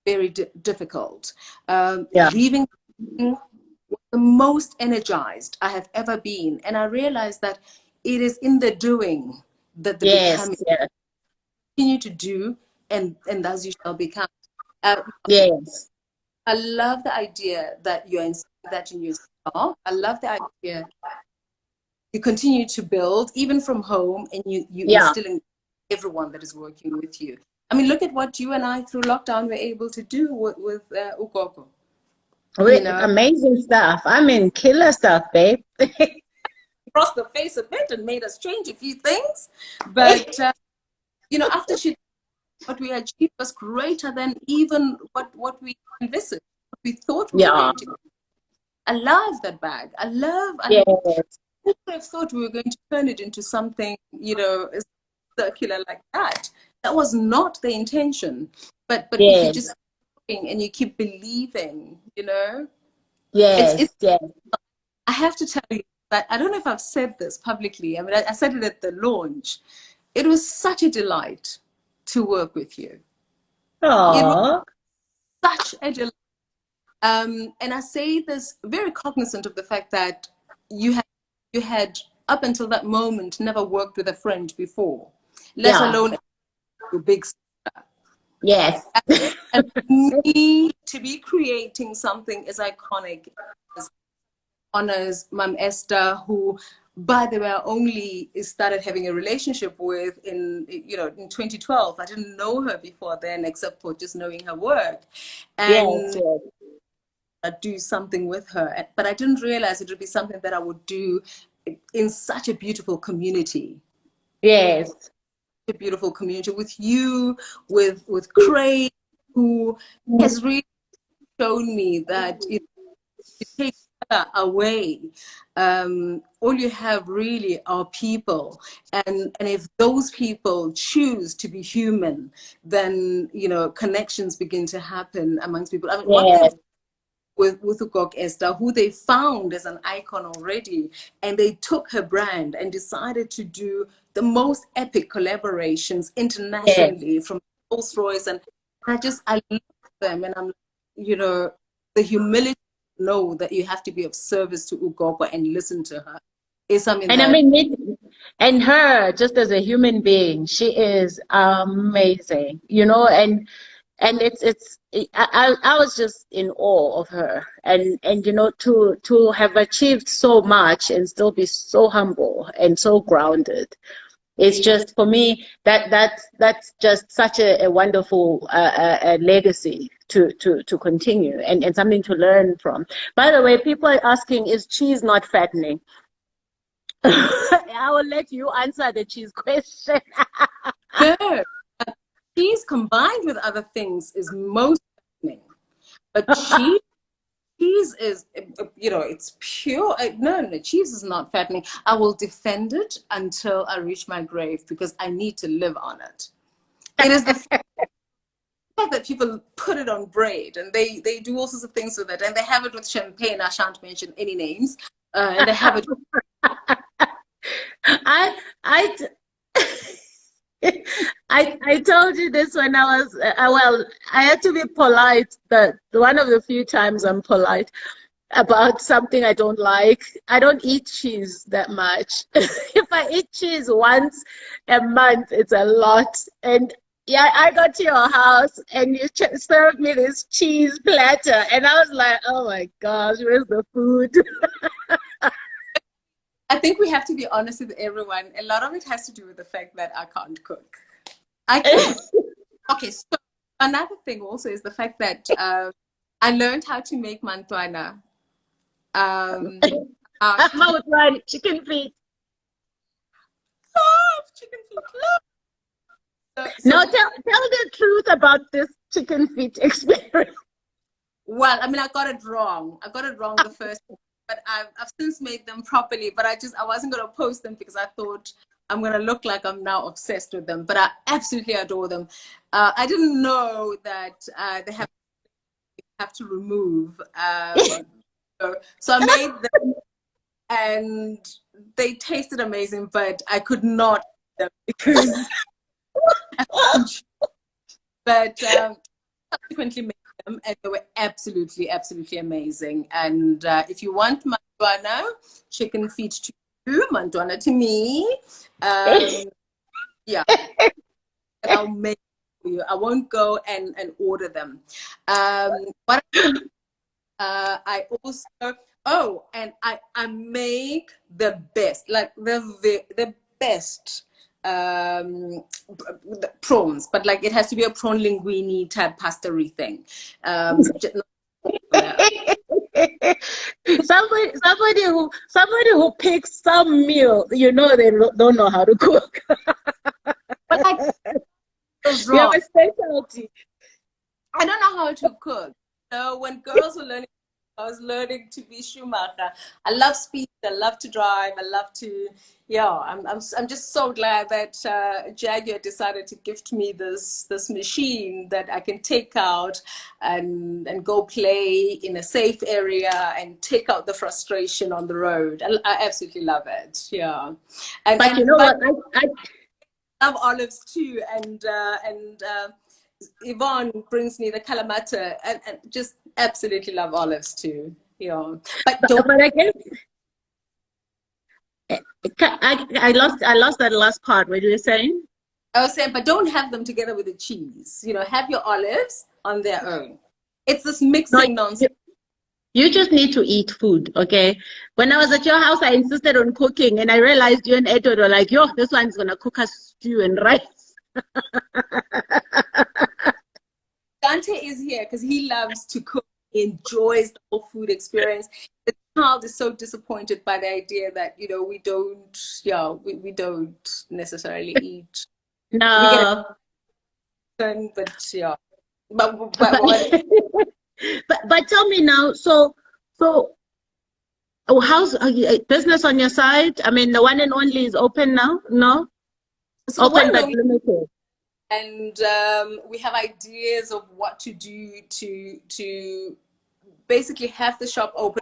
Very difficult. Yeah. Leaving the most energized I have ever been. And I realized that it is in the doing that the Yes. becoming, Yeah. continue to do, and thus you shall become. Uh, Yes. I love the idea that you're instilling that in yourself. I love the idea you continue to build even from home, and you Yeah. instill in everyone that is working with you. I mean, look at what you and I through lockdown were able to do with Ukoko. You know, Amazing stuff. I mean, killer stuff, babe. across the face of it and made us change a few things. But you know, after what we achieved was greater than even what we envisaged, what we thought we were Yeah. going to. I love that bag. I mean, Yes. who would have thought we were going to turn it into something, you know, circular like that? That was not the intention. But if you just Yes. keep and you keep believing, you know, it's. Yes. Yes. I have to tell you that I don't know if I've said this publicly. I mean, I said it at the launch. It was such a delight to work with you. It was Oh. such a delight. And I say this very cognizant of the fact that you had up until that moment never worked with a friend before, let Yeah. alone your big sister. Yes. And me to be creating something as iconic as honors Mom Esther, who, by the way, I only started having a relationship with in, you know, in 2012. I didn't know her before then, except for just knowing her work. Yes. And Yes. do something with her, but I didn't realize it would be something that I would do in such a beautiful community. Yes. A beautiful community with you, with Craig, who has really shown me that if you take her away, all you have really are people, and if those people choose to be human, then, you know, connections begin to happen amongst people. I mean, what they've Yes. with Ukok Esther, who they found as an icon already, and they took her brand and decided to do the most epic collaborations Yes. internationally from Rolls-Royce, and I love them, and I'm, you know, the humility to know that you have to be of service to Ukoko and listen to her is something And I that. mean, and her, just as a human being, she is amazing, you know, and I was just in awe of her, and you know, to have achieved so much and still be so humble and so grounded. It's just, for me, that's just such a wonderful legacy to continue, and something to learn from. By the way, people are asking, is cheese not fattening? I will let you answer the cheese question. No, cheese combined with other things is most happening, but cheese cheese is, it's pure. No, cheese is not fattening. I will defend it until I reach my grave because I need to live on it. It is the fact that people put it on bread and they do all sorts of things with it, and they have it with champagne. I shan't mention any names. And they have it. I I I told you this when I was well. I had to be polite. But one of the few times I'm polite about something I don't like. I don't eat cheese that much. If I eat cheese once a month, it's a lot. And yeah, I got to your house and you served me this cheese platter, and I was like, oh my gosh, where's the food? I think we have to be honest with everyone. A lot of it has to do with the fact that I can't cook. I can. Okay, so another thing also is the fact that I learned how to make mantwana. Mouth run, chicken feet. Love chicken feet. Now tell the truth about this chicken feet experience. Well, I mean, I got it wrong. I got it wrong the first time, but I've since made them properly. But I wasn't going to post them because I thought I'm going to look like I'm now obsessed with them. But I absolutely adore them. I didn't know that they have to remove. So I made them, and they tasted amazing, but I could not eat them because. But subsequently made them, and they were absolutely, absolutely amazing. And if you want mantwana, chicken feet to you, mantwana to me, yeah, I'll make it for you. I won't go and order them. What I also and I make the best, like the best prawns, but like it has to be a prawn linguine type pasta-y thing. Somebody who picks some meal, they don't know how to cook. But like, You have a specialty. I don't know how to cook. So when girls were learning, I was learning to be Schumacher. I love speed. I love to drive. I love to, I'm just so glad that Jaguar decided to gift me this machine that I can take out and go play in a safe area and take out the frustration on the road. I absolutely love it. Yeah. But you know what? I love olives too, and Yvonne brings me the kalamata, and just absolutely love olives too. Yeah, but I guess I lost that last part. What you were saying? I was saying, but don't have them together with the cheese. Have your olives on their own. It's this mixing nonsense. You just need to eat food, okay? When I was at your house, I insisted on cooking, and I realized you and Edward were like, yo, this one's gonna cook us stew and rice. Dante is here because he loves to cook. He enjoys the whole food experience. The child is so disappointed by the idea that we don't necessarily eat. No, but yeah, but but tell me now. So how's business on your side? I mean, the one and only is open now. No, so open but limited. And we have ideas of what to do to basically have the shop open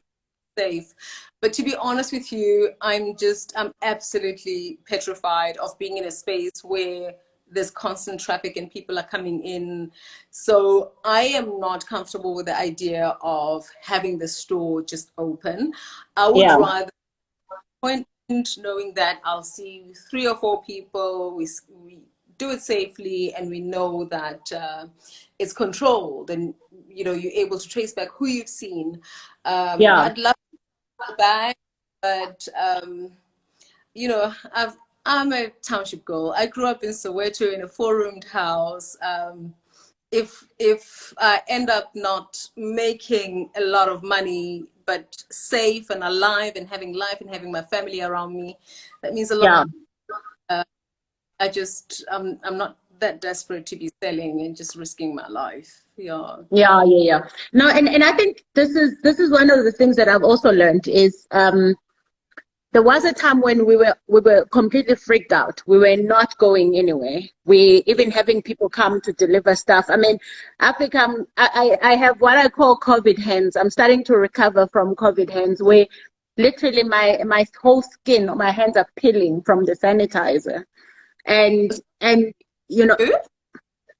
safe. But to be honest with you, I'm absolutely petrified of being in a space where there's constant traffic and people are coming in. So I am not comfortable with the idea of having the store just open. I would rather point knowing that I'll see 3 or 4 people. We do it safely, and we know that it's controlled, and you're able to trace back who you've seen. I'd love to go back, but I'm a township girl. I grew up in Soweto in a 4-roomed house. If I end up not making a lot of money, but safe and alive and having life and having my family around me, that means a lot. I'm not that desperate to be selling and just risking my life. Yeah. Yeah. No, and I think this is one of the things that I've also learned is there was a time when we were completely freaked out. We were not going anywhere. We even having people come to deliver stuff. I mean, I've become I have what I call COVID hands. I'm starting to recover from COVID hands where literally my whole skin, my hands are peeling from the sanitizer. And you know,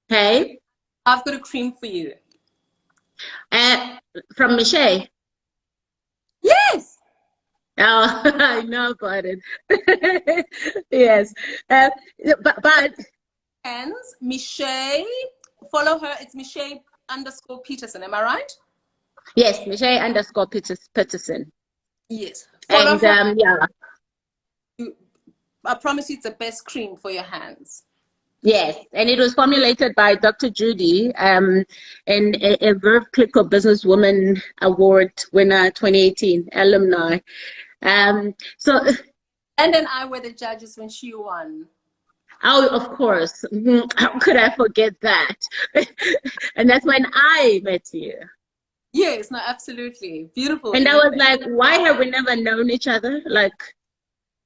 hey, I've got a cream for you. uh, from Michelle. Yes. Oh, I know about it. Yes. But Hands, Michelle. Follow her. It's Michelle_Peterson. Am I right? yes, Michelle_Peterson. Yes. Follow And her. yeah, I promise you, it's the best cream for your hands. yes. And it was formulated by Dr. Judy, and a Verve Clinical Businesswoman Award winner 2018 alumni. So, And then I were the judges when she won. oh, of course. How could I forget that? And that's when I met you. Yes, no, absolutely. Beautiful. And I was like, why have we never known each other? Like,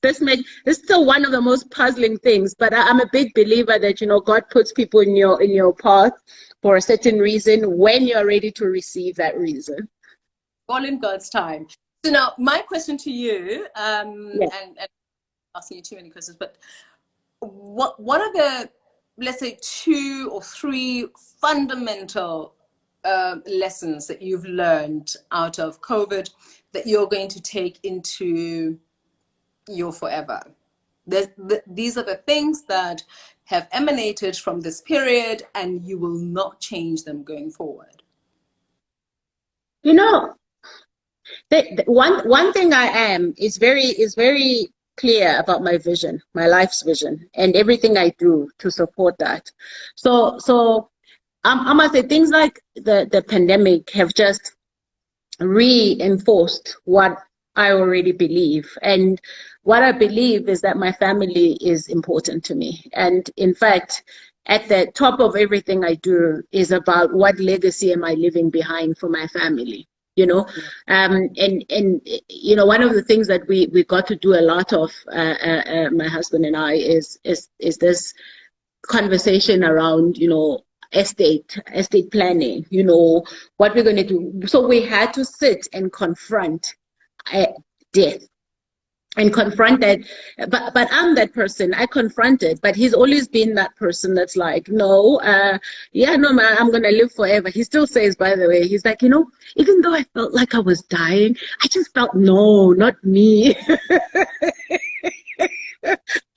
this is still one of the most puzzling things, but I'm a big believer that, God puts people in your path for a certain reason when you're ready to receive that reason. All in God's time. So now my question to you, Yes. and asking you too many questions, but what are the, let's say, 2 or 3 fundamental lessons that you've learned out of COVID that you're going to take into your forever? These are the things that have emanated from this period, and you will not change them going forward. You know, one thing I am is very clear about my vision, my life's vision, and everything I do to support that. So I must say things like the pandemic have just reinforced what I already believe. And what I believe is that my family is important to me. And in fact, at the top of everything I do is about what legacy am I leaving behind for my family. And one of the things that we got to do a lot of, my husband and I, is this conversation around estate planning, what we're going to do. So we had to sit and confront death and confront that. But I'm that person. I confront it, but he's always been that person that's like, no, no, man, I'm gonna live forever. He still says, by the way, he's like, even though I felt like I was dying, I just felt, no, not me.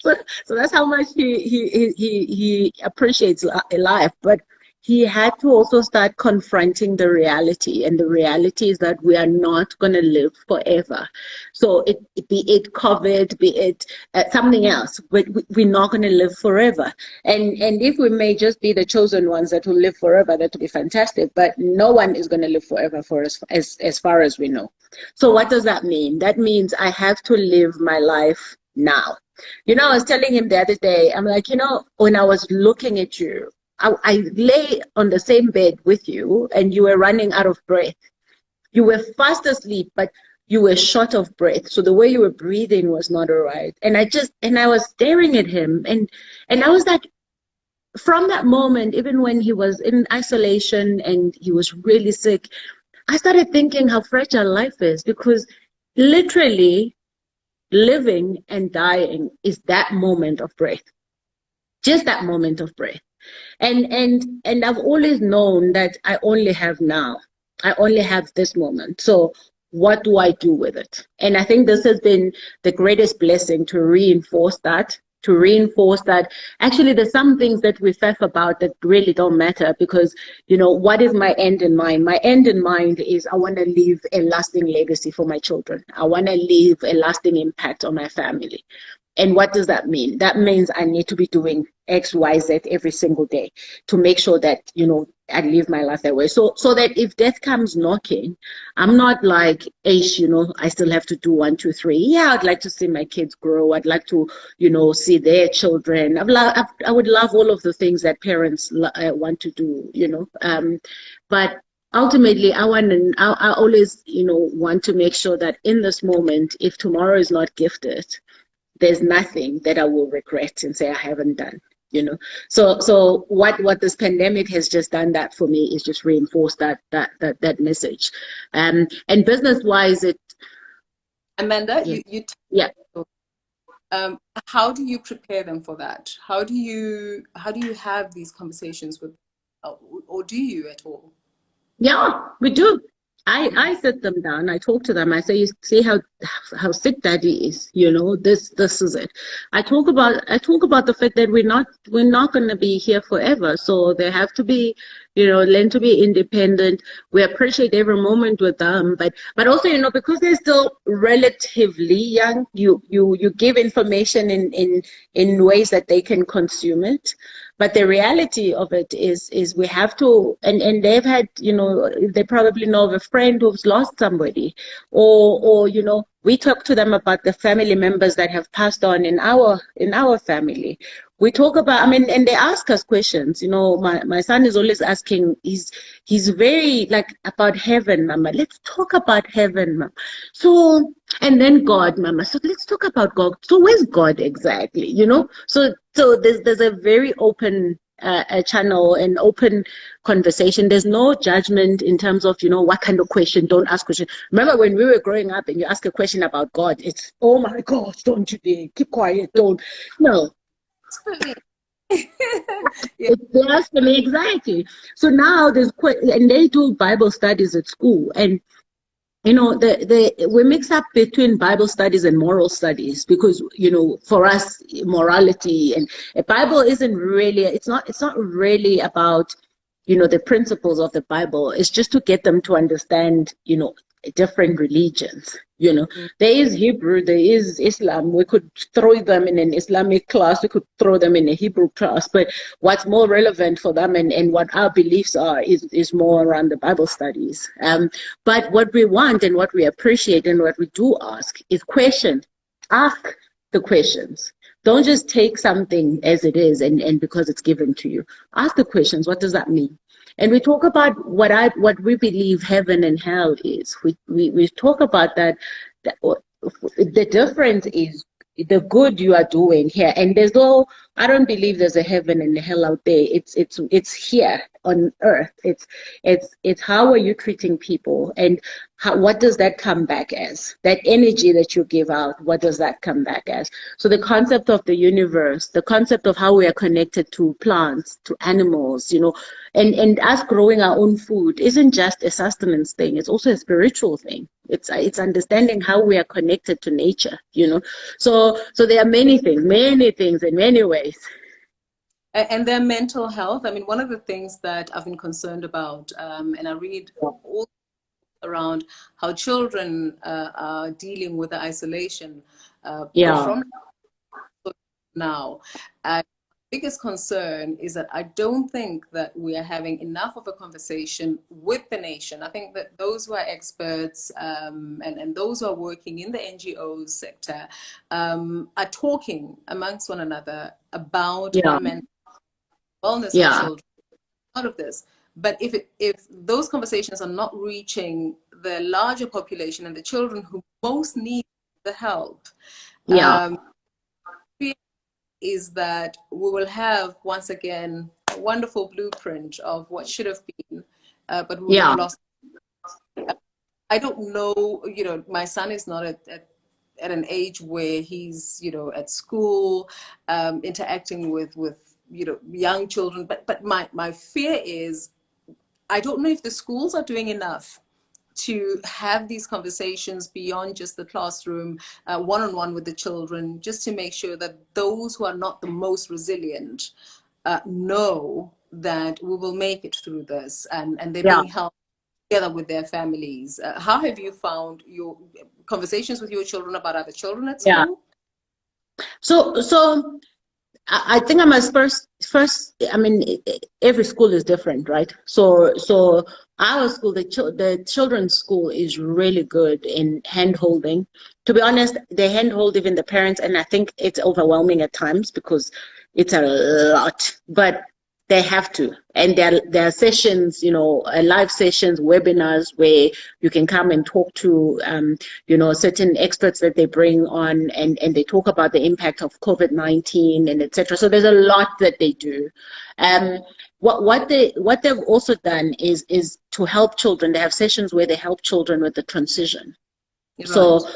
So that's how much he appreciates life. But he had to also start confronting the reality, and the reality is that we are not going to live forever. So be it COVID, be it something else, but we're not going to live forever. And if we may just be the chosen ones that will live forever, that would be fantastic. But no one is going to live forever for us, as far as we know. So what does that mean? That means I have to live my life now. I was telling him the other day, I'm like, when I was looking at you, I lay on the same bed with you and you were running out of breath. You were fast asleep, but you were short of breath. So the way you were breathing was not all right. And I was staring at him, and I was like, from that moment, even when he was in isolation and he was really sick, I started thinking how fragile life is, because literally living and dying is that moment of breath, just that moment of breath. And I've always known that I only have now. I only have this moment. So what do I do with it? And I think this has been the greatest blessing, to reinforce that. Actually there's some things that we faff about that really don't matter, because what is my end in mind? My end in mind is I want to leave a lasting legacy for my children. I want to leave a lasting impact on my family. And what does that mean? That means I need to be doing X, Y, Z every single day to make sure that, you know, I live my life that way. So that if death comes knocking, I'm not like, Aish, you know, I still have to do 1, 2, 3. Yeah, I'd like to see my kids grow. I'd like to, you know, see their children. I would love all of the things that parents want to do, you know. But ultimately, I always, you know, want to make sure that in this moment, if tomorrow is not gifted, there's nothing that I will regret and say I haven't done, you know. So what this pandemic has just done that for me is just reinforce that message. And business wise, it Amanda, yeah. How do you prepare them for that? How do you have these conversations with, or do you at all? Yeah, we do. I sit them down. I talk to them. I say, "You see how sick Daddy is. You know, this is it." I talk about the fact that we're not going to be here forever. So they have to be, you know, learn to be independent. We appreciate every moment with them, but also, you know, because they're still relatively young, you give information in ways that they can consume it. But the reality of it is we have to, and they've had, you know, they probably know of a friend who's lost somebody, or you know, we talk to them about the family members that have passed on in our family. We talk about, I mean, and they ask us questions. You know, my son is always asking, he's very like about heaven, Mama. Let's talk about heaven, Mama. So, and then God, Mama. So let's talk about God. So where's God exactly? You know, so there's a very open a channel and open conversation. There's no judgment in terms of, you know, what kind of question. Don't ask question. Remember when we were growing up and you ask a question about God, it's, oh my gosh, don't you dare, keep quiet, don't. No. Yeah. It's blasphemy, exactly. So now and they do Bible studies at school, and you know, we mix up between Bible studies and moral studies because, you know, for us, morality and a Bible isn't really, it's not really about, you know, the principles of the Bible. It's just to get them to understand, you know, different religions. You know, there is Hebrew, there is Islam. We could throw them in an Islamic class, we could throw them in a Hebrew class, but what's more relevant for them and what our beliefs are is more around the Bible studies. But what we want and what we appreciate and what we do ask is questions. Ask the questions. Don't just take something as it is and because it's given to you. Ask the questions. What does that mean? And we talk about what we believe heaven and hell is. We talk about that the difference is the good you are doing here. And I don't believe there's a heaven and a hell out there. It's here on earth. It's how are you treating people, and what does that come back as? That energy that you give out, what does that come back as? So the concept of the universe, the concept of how we are connected to plants, to animals, you know, and us growing our own food isn't just a sustenance thing. It's also a spiritual thing. It's understanding how we are connected to nature, you know. So there are many things in many ways. And their mental health. I mean, one of the things that I've been concerned about, and I read all around how children are dealing with the isolation from now. And the biggest concern is that I don't think that we are having enough of a conversation with the nation. I think that those who are experts and those who are working in the NGO sector are talking amongst one another about mental wellness of children, out of this. But if those conversations are not reaching the larger population and the children who most need the help, is that we will have once again a wonderful blueprint of what should have been, but we will have lost. I don't know, you know, my son is not at an age where he's, you know, at school, interacting with you know, young children. But my fear is, I don't know if the schools are doing enough to have these conversations beyond just the classroom, one-on-one with the children, just to make sure that those who are not the most resilient know that we will make it through this, and they're being helped together with their families. How have you found your conversations with your children about other children at school? So I think I must first. I mean, every school is different, right? So our school, the children's school, is really good in hand holding. To be honest, they handhold even the parents, and I think it's overwhelming at times because it's a lot. But they have to, and there are sessions, live sessions, webinars where you can come and talk to certain experts that they bring on, and they talk about the impact of COVID-19 and etc. So there's a lot that they do. What they've also done is to help children. They have sessions where they help children with the transition. Right. So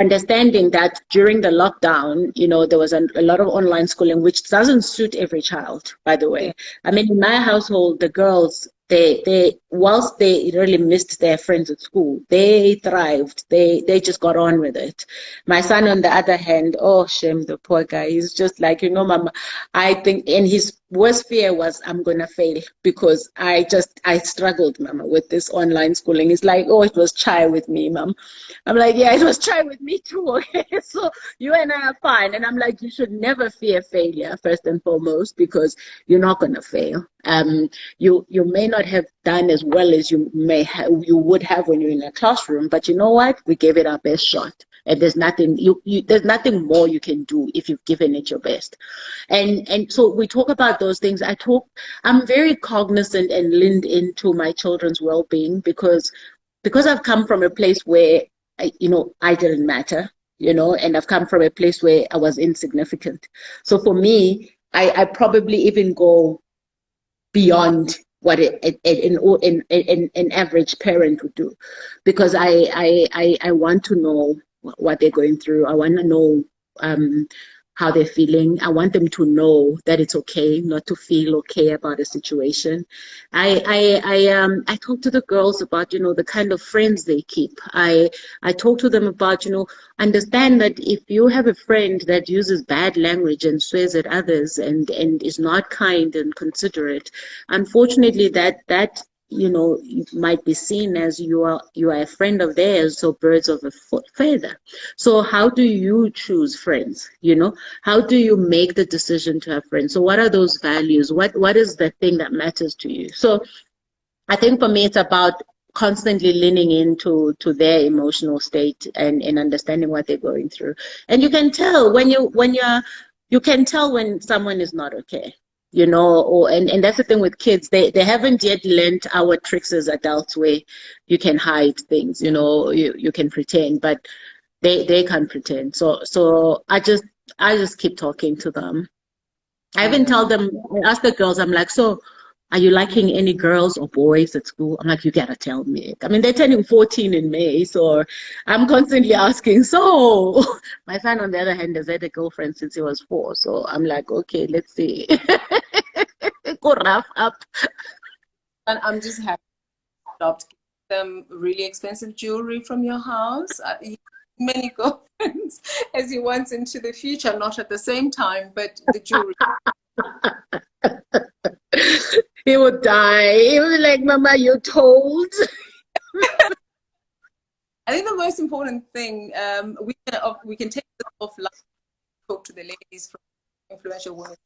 understanding that during the lockdown, there was a lot of online schooling, which doesn't suit every child, by the way. Yeah. I mean, in my household, the girls, they whilst they really missed their friends at school, they thrived. They just got on with it. My son, on the other hand, oh, shame, the poor guy. He's just like, Mama, I think, and his worst fear was, I'm going to fail because I struggled, Mama, with this online schooling. It's like, oh, it was chai with me, Mom. I'm like, yeah, it was chai with me too, okay? So you and I are fine. And I'm like, you should never fear failure, first and foremost, because you're not going to fail. You may not have done as well as you would have when you're in a classroom, but you know what? We gave it our best shot. And there's nothing there's nothing more you can do if you've given it your best. And so we talk about those things. I'm very cognizant and leaned into my children's well-being because I've come from a place where I didn't matter, and I've come from a place where I was insignificant. So for me, I probably even go beyond what an average parent would do, because I want to know what they're going through. I want to know how they're feeling. I want them to know that it's okay not to feel okay about a situation. I talk to the girls about the kind of friends they keep. I talk to them about understand that if you have a friend that uses bad language and swears at others and is not kind and considerate, unfortunately that might be seen as you are a friend of theirs, so birds of a feather. So how do you choose friends? How do you make the decision to have friends? So what are those values? What is the thing that matters to you? So I think for me, it's about constantly leaning into their emotional state and understanding what they're going through. And you can tell you can tell when someone is not okay. And that's the thing with kids. They haven't yet learned our tricks as adults where you can hide things, you can pretend, but they can't pretend. So I just keep talking to them. I even tell them, I ask the girls, I'm like, so are you liking any girls or boys at school? I'm like, you gotta tell me. I mean, they're turning 14 in May, so I'm constantly asking. So my son, on the other hand, has had a girlfriend since he was 4. So I'm like, okay, let's see. Go rough up. And I'm just happy to stop them really expensive jewelry from your house. Many girlfriends as he wants into the future, not at the same time, but the jewelry. He would die. He would be like, Mama, you're told. I think the most important thing, we can take this offline, talk to the ladies from Influential Women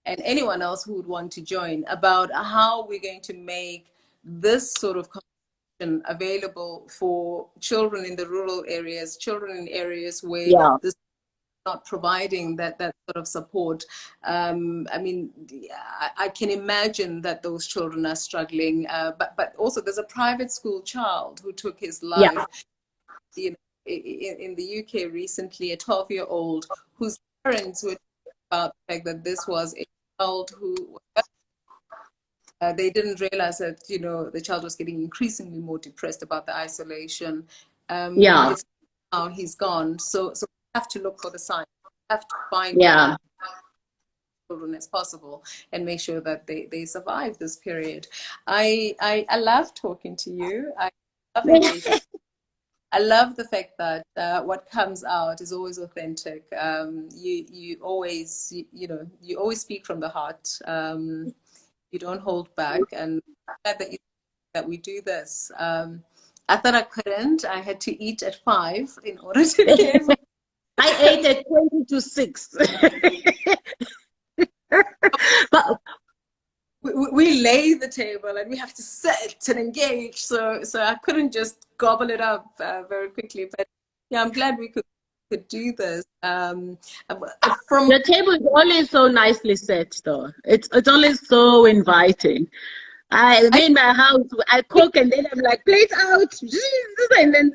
and anyone else who would want to join about how we're going to make this sort of conversation available for children in the rural areas, children in areas where this not providing that sort of support. I mean, I can imagine that those children are struggling, but also there's a private school child who took his life in the UK recently, a 12-year-old whose parents were about the fact that this was a child who they didn't realize that the child was getting increasingly more depressed about the isolation. It's now he's gone, so have to look for the signs. Have to find children as possible and make sure that they survive this period. I love talking to you. I love engaging. I love the fact that what comes out is always authentic. You always you always speak from the heart. You don't hold back, and that we do this. I thought I couldn't. I had to eat at 5 in order to be able. I ate at 20 to 6. But we lay the table and we have to sit and engage. So I couldn't just gobble it up very quickly. But yeah, I'm glad we could do this. From the table is always so nicely set, though. It's always so inviting. I in my house, I cook and then I'm like, plate out, and then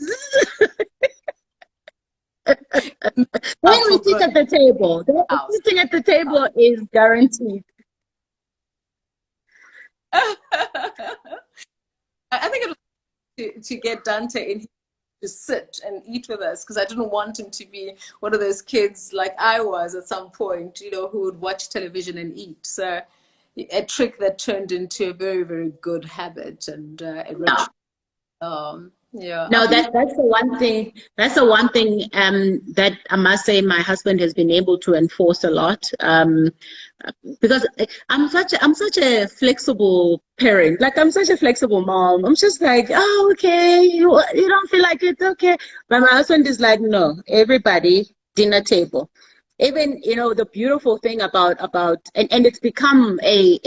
when we sit at the table, sitting at the table is guaranteed. I think it'll to get Dante in to sit and eat with us, because I didn't want him to be one of those kids like I was at some point, who would watch television and eat. So a trick that turned into a very, very good habit and a rich. Yeah. No, that's the one thing. That's the one thing that I must say my husband has been able to enforce a lot. Because I'm such a flexible parent. Like, I'm such a flexible mom. I'm just like, oh, okay, you don't feel like it, okay. But my husband is like, no, everybody, dinner table. Even, the beautiful thing about and it's become a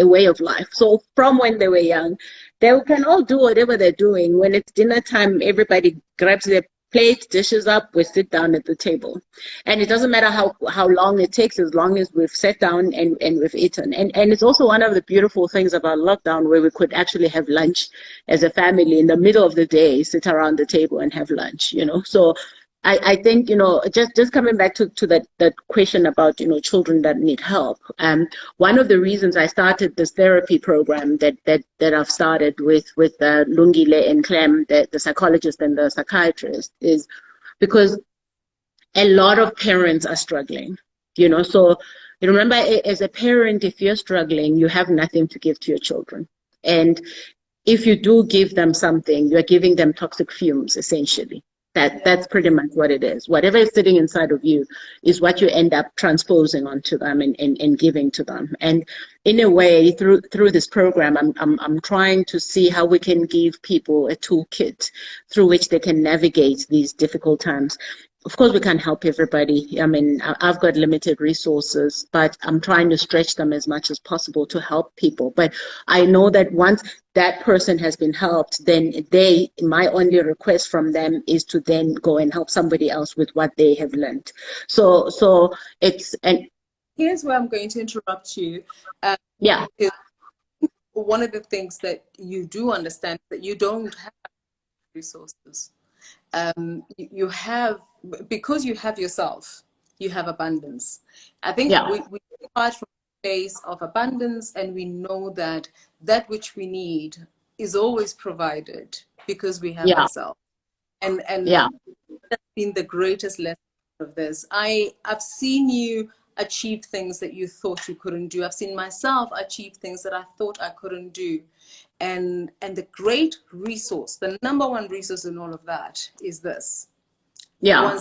way of life. So from when they were young, they can all do whatever they're doing. When it's dinner time, everybody grabs their plate, dishes up, we sit down at the table. And it doesn't matter how long it takes, as long as we've sat down and we've eaten. And it's also one of the beautiful things about lockdown, where we could actually have lunch as a family in the middle of the day, sit around the table and have lunch, So I think, just coming back to that question about, children that need help. One of the reasons I started this therapy program that I've started with Lungile and Clem, the psychologist and the psychiatrist, is because a lot of parents are struggling, So remember, as a parent, if you're struggling, you have nothing to give to your children. And if you do give them something, you're giving them toxic fumes, essentially. That's pretty much what it is. Whatever is sitting inside of you is what you end up transposing onto them and giving to them. And in a way, through this program, I'm trying to see how we can give people a toolkit through which they can navigate these difficult times. Of course, we can't help everybody. I mean, I've got limited resources, but I'm trying to stretch them as much as possible to help people. But I know that once that person has been helped, then my only request from them is to then go and help somebody else with what they have learned. So it's, and here's where I'm going to interrupt you. Yeah. One of the things that you do understand that you don't have resources. You have, because you have yourself, you have abundance. I think we start from a place of abundance, and we know that which we need is always provided because we have ourselves. And that's been the greatest lesson of this. I've seen you achieve things that you thought you couldn't do. I've seen myself achieve things that I thought I couldn't do. And the great resource, the number one resource in all of that is this. Yeah.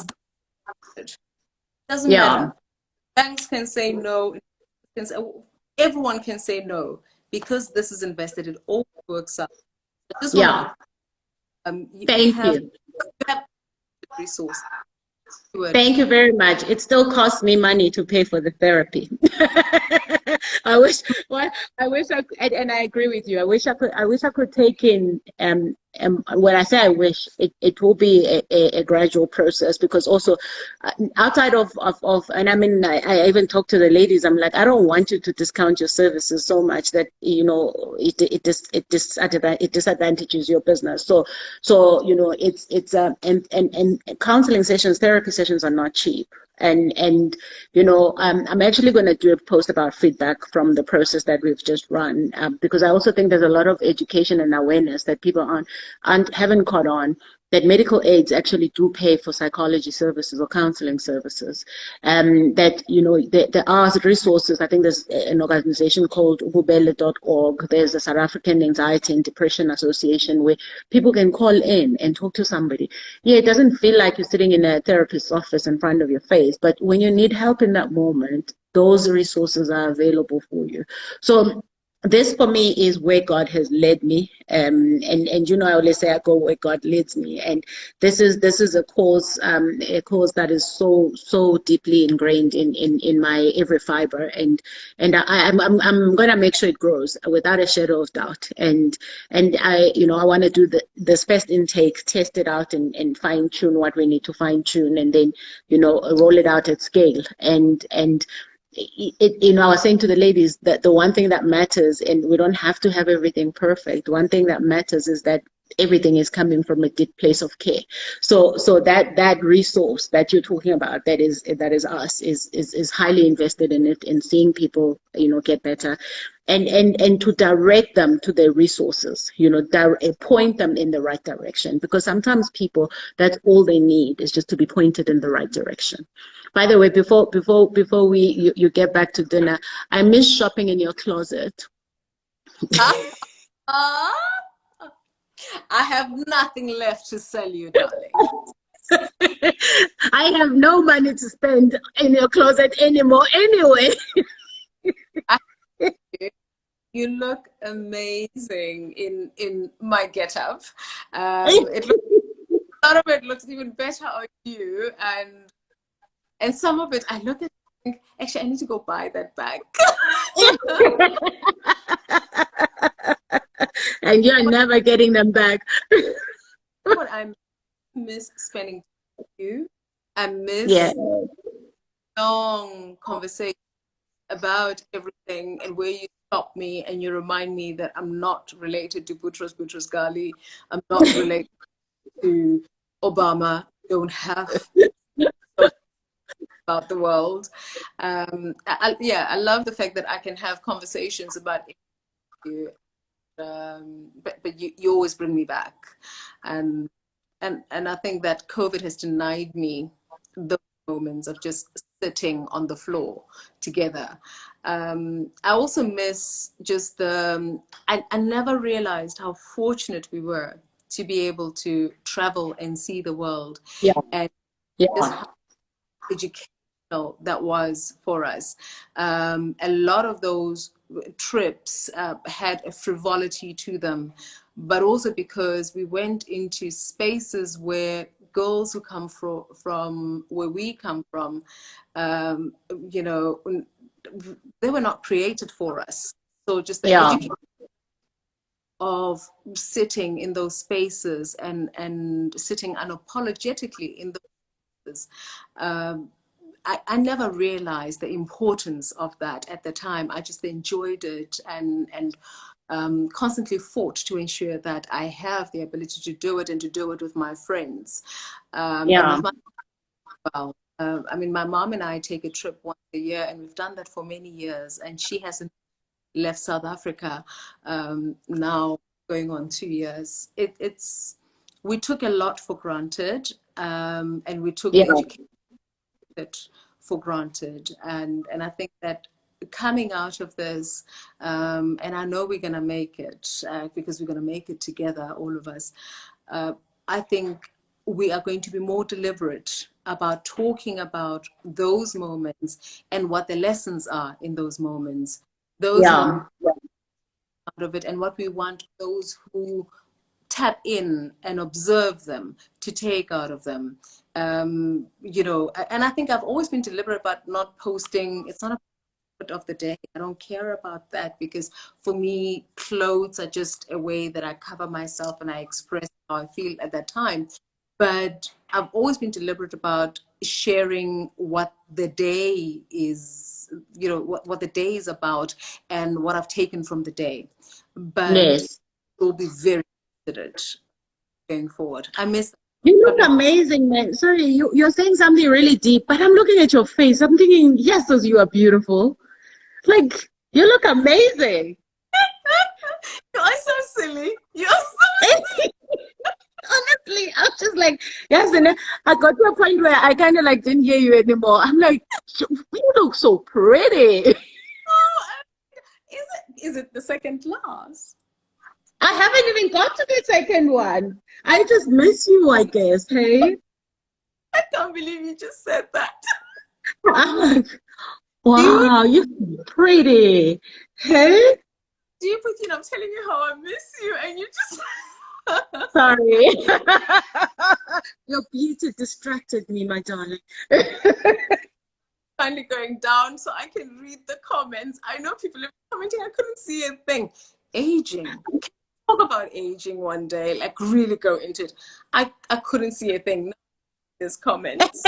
It doesn't matter. Banks can say no. Everyone can say no, because this is invested. It all works out. Thank you. Resource. Thank you very much. It still costs me money to pay for the therapy. I wish I could, and I agree with you. I wish I could take in, when I say I wish, it will be a gradual process, because also outside of, and I mean, I even talk to the ladies, I'm like, I don't want you to discount your services so much that, it disadvantages your business. So, and counseling sessions, therapy sessions are not cheap. And I'm actually going to do a post about feedback from the process that we've just run, because I also think there's a lot of education and awareness that people haven't caught on, that medical aids actually do pay for psychology services or counseling services. That there are resources. I think there's an organization called ububele.org. There's a South African Anxiety and Depression Association, where people can call in and talk to somebody. Yeah, it doesn't feel like you're sitting in a therapist's office in front of your face, but when you need help in that moment, those resources are available for you. So this for me is where God has led me. And you know, I always say I go where God leads me. And this is a cause that is so deeply ingrained in my every fiber. And I'm gonna make sure it grows without a shadow of doubt. And I, you know, I want to do this first intake, test it out, and fine tune what we need to fine tune, and then, you know, roll it out at scale. And you know, I was saying to the ladies that the one thing that matters, and we don't have to have everything perfect. One thing that matters is that everything is coming from a deep place of care. So that resource that you're talking about, that is us, is highly invested in it, in seeing people, you know, get better, and to direct them to their resources, you know, point them in the right direction, because sometimes people, that's all they need, is just to be pointed in the right direction. By the way, before you get back to dinner, I miss shopping in your closet. I have nothing left to sell you, darling. I have no money to spend in your closet anymore anyway. You look amazing in my getup. A lot of it looks even better on you, and some of it I look at and think, actually, I need to go buy that bag. And you're never getting them back. What I miss spending time with you. I miss long conversations about everything, and where you stop me and you remind me that I'm not related to Boutros Ghali. I'm not related to Obama. Don't have about the world. I love the fact that I can have conversations about you. But you always bring me back, and I think that COVID has denied me those moments of just sitting on the floor together. I also miss just I never realized how fortunate we were to be able to travel and see the world, and just how educational that was for us. A lot of those trips had a frivolity to them, but also because we went into spaces where girls who come from where we come from, you know, they were not created for us. So just the education of sitting in those spaces and sitting unapologetically in those spaces, I never realized the importance of that at the time. I just enjoyed it and constantly fought to ensure that I have the ability to do it, and to do it with my friends. And with my, I mean, my mom and I take a trip once a year, and we've done that for many years. And she hasn't left South Africa now going on 2 years. We took a lot for granted, and we took the education for granted, and I think that coming out of this, and I know we're going to make it, because we're going to make it together, all of us. I think we are going to be more deliberate about talking about those moments and what the lessons are in those moments, moments out of it, and what we want those who tap in and observe them to take out of them. You know, and I think I've always been deliberate about not posting. It's not a part of the day. I don't care about that, because for me, clothes are just a way that I cover myself and I express how I feel at that time. But I've always been deliberate about sharing what the day is, you know, what the day is about and what I've taken from the day. But we'll be very considerate going forward. I miss. You look amazing, man. Sorry, you're saying something really deep, but I'm looking at your face. I'm thinking, yes, as you are beautiful. Like, you look amazing. You are so silly. You're so silly. Honestly, I was just like, yes, and then I got to a point where I kind of like didn't hear you anymore. I'm like, you look so pretty. Oh, is it the second class? I haven't even got to the second one. I just miss you, I guess. Hey, I can't believe you just said that. I'm like, wow, you're pretty. Hey. deep with you and I'm telling you how I miss you and you just Sorry. Your beauty distracted me, my darling. finally going down so I can read the comments. I know people are commenting, I couldn't see a thing. Aging. Can we talk about aging one day? Like really go into it. I couldn't see a thing. There's comments.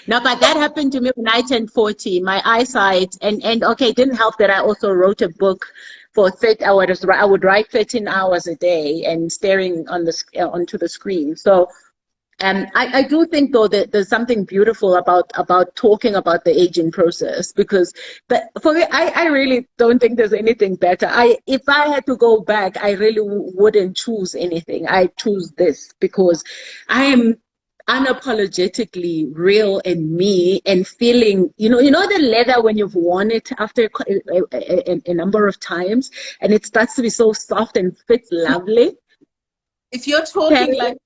No, but that happened to me when I turned 40. My eyesight, and okay, it didn't help that I also wrote a book for 30 hours. I would write 13 hours a day and staring on onto the screen. So I do think though that there's something beautiful about talking about the aging process, because for me, I really don't think there's anything better. If I had to go back, I really wouldn't choose anything. I choose this because I am unapologetically real and me, and feeling, the leather when you've worn it after a number of times and it starts to be so soft and fits lovely. If you're talking like,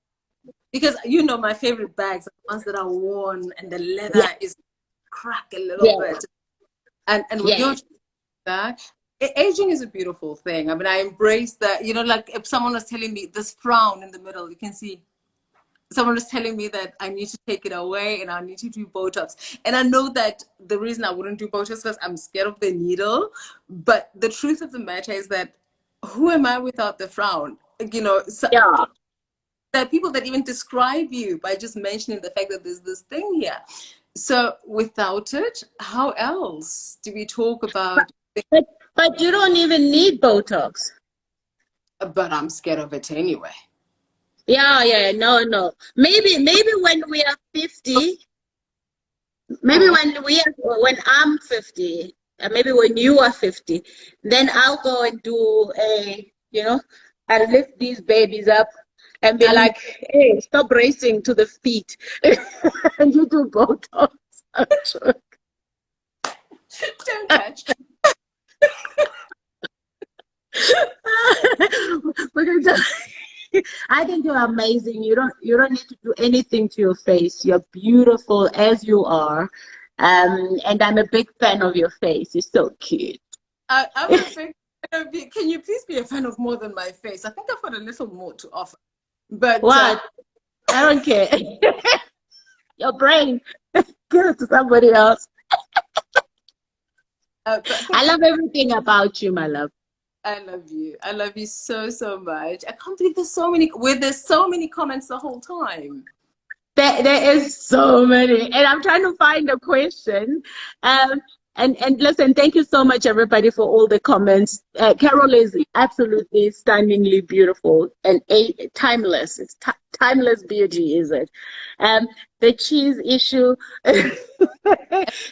because my favorite bags are the ones that are worn and the leather is cracked a little bit. And when you're that, aging is a beautiful thing. I mean, I embrace that, like if someone was telling me this frown in the middle, you can see someone was telling me that I need to take it away and I need to do Botox. And I know that the reason I wouldn't do Botox is because I'm scared of the needle. But the truth of the matter is that who am I without the frown? There are people that even describe you by just mentioning the fact that there's this thing here. So without it, how else do we talk about? But you don't even need Botox. But I'm scared of it anyway. No. Maybe when we are 50, when I'm 50, maybe when you are 50, then I'll go and do I'll lift these babies up and be like, hey, stop racing to the feet. And you do Botox. Don't touch. I think you're amazing. You don't need to do anything to your face. You're beautiful as you are. And I'm a big fan of your face. You're so cute. I'm a big fan of you. Can you please be a fan of more than my face? I think I've got a little more to offer. But what? I don't care. Your brain. Give it to somebody else. I love everything about you, my love. I love you. I love you so, so much. I can't believe there's so many comments the whole time. There is so many. And I'm trying to find a question. And listen, thank you so much, everybody, for all the comments. Carol is absolutely stunningly beautiful and timeless. It's timeless beauty, is it? The cheese issue.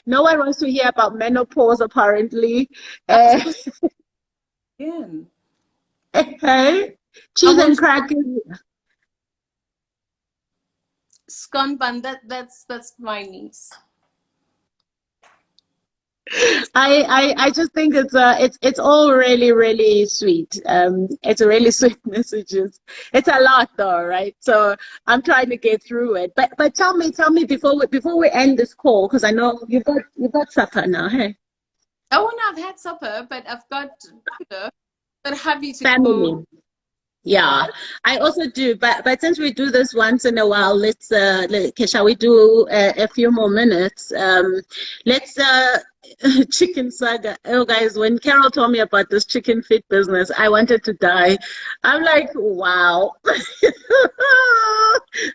No one wants to hear about menopause, apparently. Again. Hey, cheese and crackers. Scone bun, that's my niece. I just think it's all really, really sweet. It's really sweet messages. It's a lot though, right? So I'm trying to get through it. But tell me before we end this call, because I know you've got supper now, hey? Oh, no, I've had supper, but I've got but happy to family. go. Yeah, I also do. But since we do this once in a while, shall we do a few more minutes? Let's chicken saga. Oh, guys, when Carol told me about this chicken feed business, I wanted to die. I'm like, wow.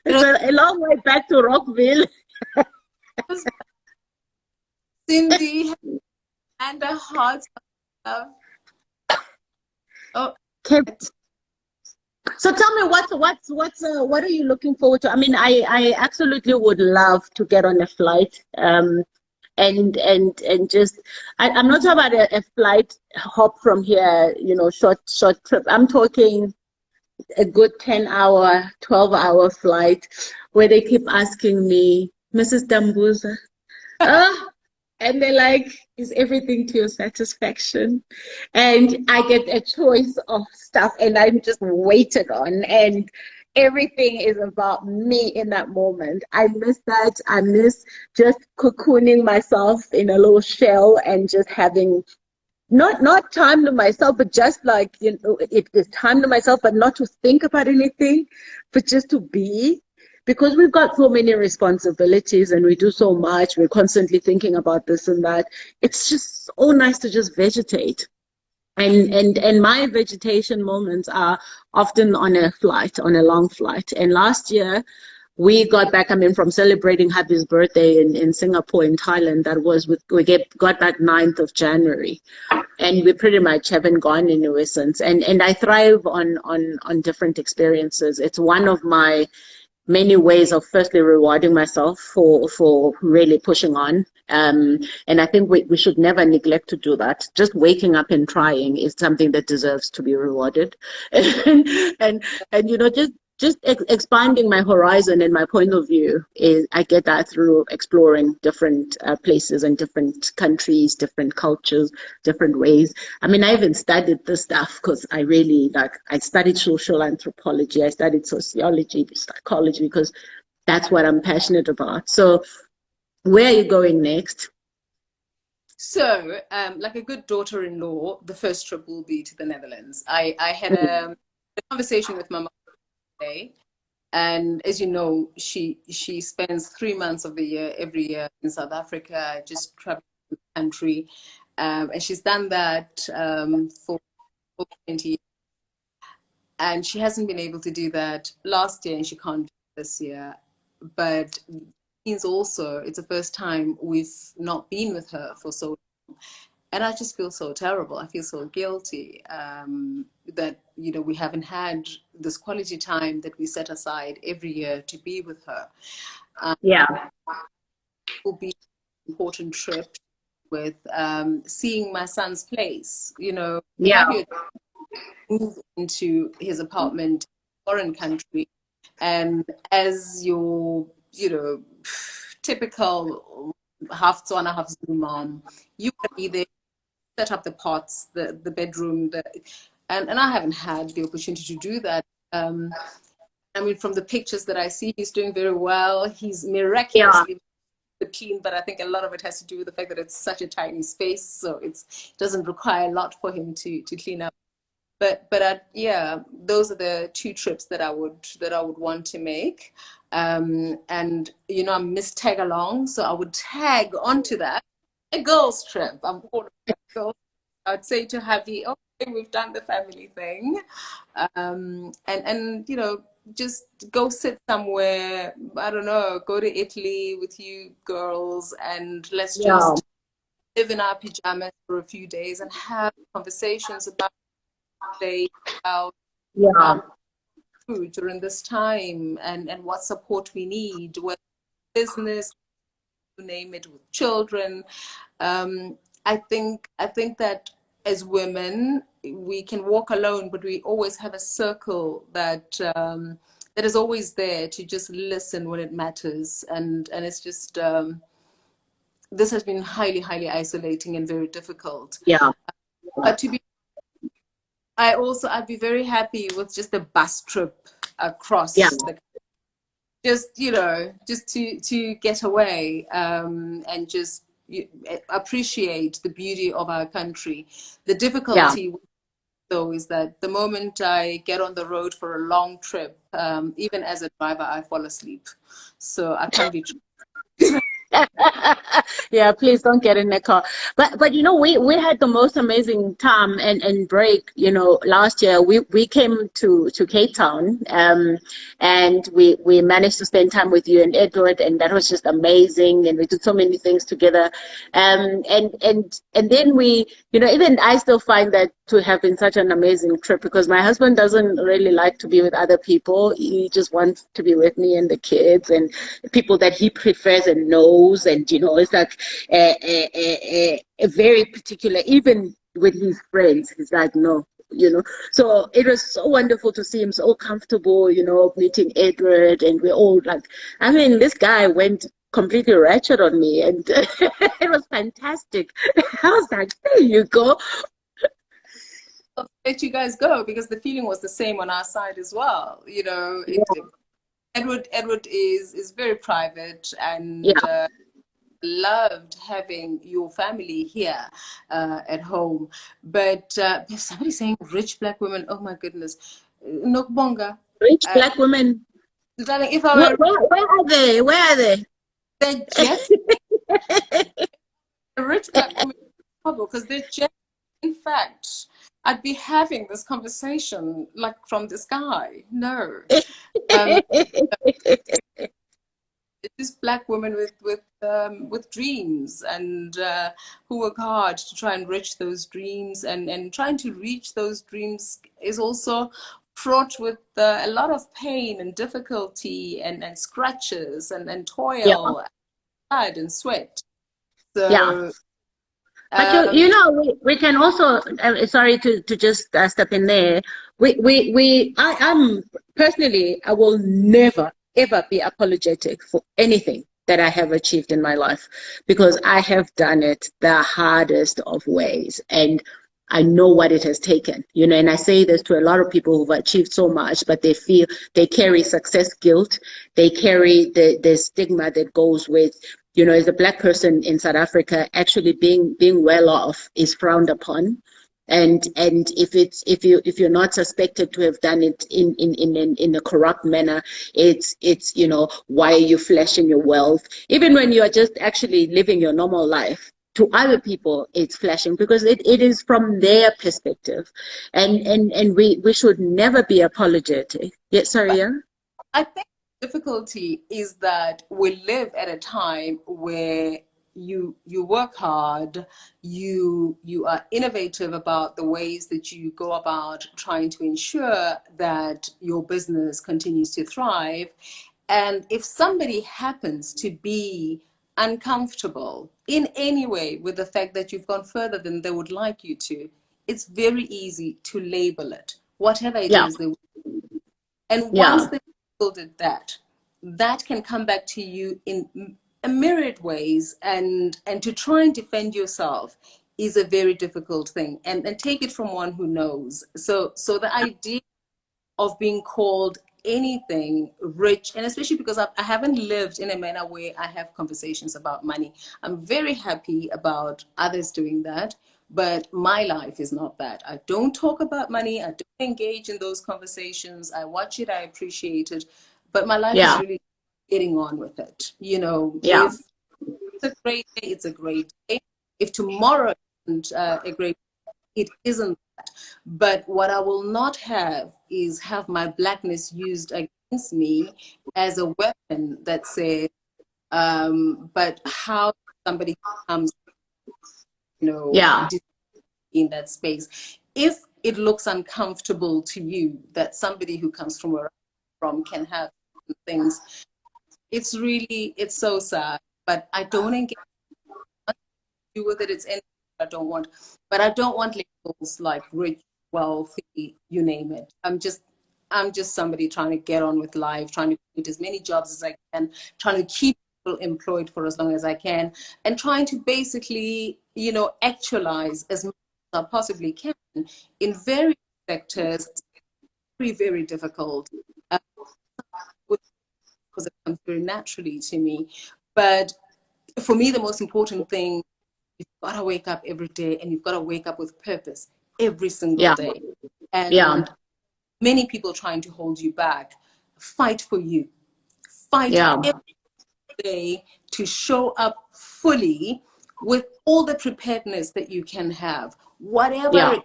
It's a long way back to Rockville. Cindy and a heart of. Oh. So tell me, what are you looking forward to? I mean, I absolutely would love to get on a flight, and just I'm not talking about a flight hop from here, short trip. I'm talking a good 10-hour, 12-hour flight where they keep asking me, Mrs. Dambuza, and they're like, is everything to your satisfaction? And I get a choice of stuff and I'm just waited on, and everything is about me in that moment. I miss that. I miss just cocooning myself in a little shell and just having not time to myself, but just like, you know, it is time to myself, but not to think about anything, but just to be. Because we've got so many responsibilities and we do so much, we're constantly thinking about this and that. It's just so nice to just vegetate. And my vegetation moments are often on a flight, on a long flight. And last year we got back, I mean, from celebrating Happy's birthday in Singapore, in Thailand. That was got back 9th of January. And we pretty much haven't gone anywhere since. And I thrive on different experiences. It's one of my many ways of firstly rewarding myself for really pushing on. And I think we should never neglect to do that. Just waking up and trying is something that deserves to be rewarded. And you know, just expanding my horizon and my point of view is, I get that through exploring different places and different countries, different cultures, different ways. I mean, I even studied this stuff because I studied social anthropology, I studied sociology, psychology, because that's what I'm passionate about. So where are you going next? So, like a good daughter-in-law, the first trip will be to the Netherlands. I had a conversation with my mom today, and as you know, she spends 3 months of the year every year in South Africa, just traveling the country, and she's done that for over 20 years, and she hasn't been able to do that last year, and she can't do it this year. But it means also it's the first time we've not been with her for so long. And I just feel so terrible. I feel so guilty that, you know, we haven't had this quality time that we set aside every year to be with her. Yeah. It will be an important trip with seeing my son's place. You know, Yeah. move into his apartment in a foreign country, and as your, you know, typical half Tswana, half Zulu mom, you can be there, set up the pots, the bedroom, and I haven't had the opportunity to do that. I mean, from the pictures that I see, he's doing very well. He's miraculously clean, but I think a lot of it has to do with the fact that it's such a tiny space, so it doesn't require a lot for him to clean up. But yeah, those are the 2 trips that I would want to make. And you know, I'm Miss Tag Along, so I would tag onto that a girls trip. I'm called a girl. I'd say to Happy, okay, we've done the family thing, and you know, just go sit somewhere. I don't know, go to Italy with you girls, and let's just live in our pajamas for a few days and have conversations about food during this time, and what support we need with business, you name it, with children. I think that as women we can walk alone, but we always have a circle that that is always there to just listen when it matters, and it's just this has been highly isolating and very difficult. But I'd be very happy with just a bus trip across the, just, you know, just to get away, and just appreciate the beauty of our country. The difficulty though is that the moment I get on the road for a long trip, even as a driver, I fall asleep. So I can't be Yeah, please don't get in the car. But you know, we had the most amazing time and break. You know, last year we came to Cape Town, and we managed to spend time with you and Edward, and that was just amazing. And we did so many things together, and then we, you know, even I still find that to have been such an amazing trip, because my husband doesn't really like to be with other people. He just wants to be with me and the kids and people that he prefers and knows. And you know, it's like a very particular, even with his friends, he's like, no, you know. So it was so wonderful to see him so comfortable, you know, meeting Edward, and we're all like, I mean, this guy went completely ratchet on me, and it was fantastic. I was like, there you go. I'll let you guys go, because the feeling was the same on our side as well. You know, Edward is very private, and loved having your family here at home. But there's somebody saying rich black women. Oh my goodness. Nokbonga. Rich black women. Darling, if I were Where are they? Where are they? they're just a rich black woman trouble because they're just, in fact, I'd be having this conversation like from the sky. No. Um, This black women with dreams and who work hard to try and reach those dreams, and trying to reach those dreams is also fraught with a lot of pain and difficulty and scratches and Yeah, toil, and blood and sweat. yeah. So But we can also, sorry to just step in there. I'm personally, I will never, ever be apologetic for anything that I have achieved in my life, because I have done it the hardest of ways. And I know what it has taken, and I say this to a lot of people who've achieved so much, but they feel they carry success guilt. They carry the stigma that goes with, as a black person in South Africa, actually being well off is frowned upon. And if you're not suspected to have done it in a corrupt manner, it's why are you flashing your wealth? Even when you are just actually living your normal life, to other people it's flashing, because it is from their perspective, and we should never be apologetic. Sorry, yeah. I think the difficulty is that we live at a time where you work hard, you are innovative about the ways that you go about trying to ensure that your business continues to thrive. And if somebody happens to be uncomfortable in any way with the fact that you've gone further than they would like you to, it's very easy to label it, whatever it Yeah, is they. And once yeah, they did that, that can come back to you in a myriad ways, and to try and defend yourself is a very difficult thing. And take it from one who knows. So the idea of being called anything rich, and especially because I haven't lived in a manner where I have conversations about money. I'm very happy about others doing that, but my life is not that. I don't talk about money. I don't engage in those conversations. I watch it, I appreciate it, but my life is yeah, really getting on with it. yeah, If it's a great day, it's a great day. If tomorrow isn't a great, it isn't. But what I will not have is have my blackness used against me as a weapon that says, but how somebody comes, yeah, in that space. If it looks uncomfortable to you that somebody who comes from where I'm from can have things, it's so sad. But I don't engage with it. It's anything I don't want. But I don't want labels like rich, wealthy, you name it. I'm just somebody trying to get on with life, trying to get as many jobs as I can, trying to keep people employed for as long as I can, and trying to basically, actualize as much as I possibly can in various sectors. Very, very difficult, because it comes very naturally to me. But for me, the most important thing, you've got to wake up every day, and you've got to wake up with purpose every single yeah, day. yeah, And many people trying to hold you back. Fight for you. Fight yeah, every day to show up fully with all the preparedness that you can have, whatever yeah, it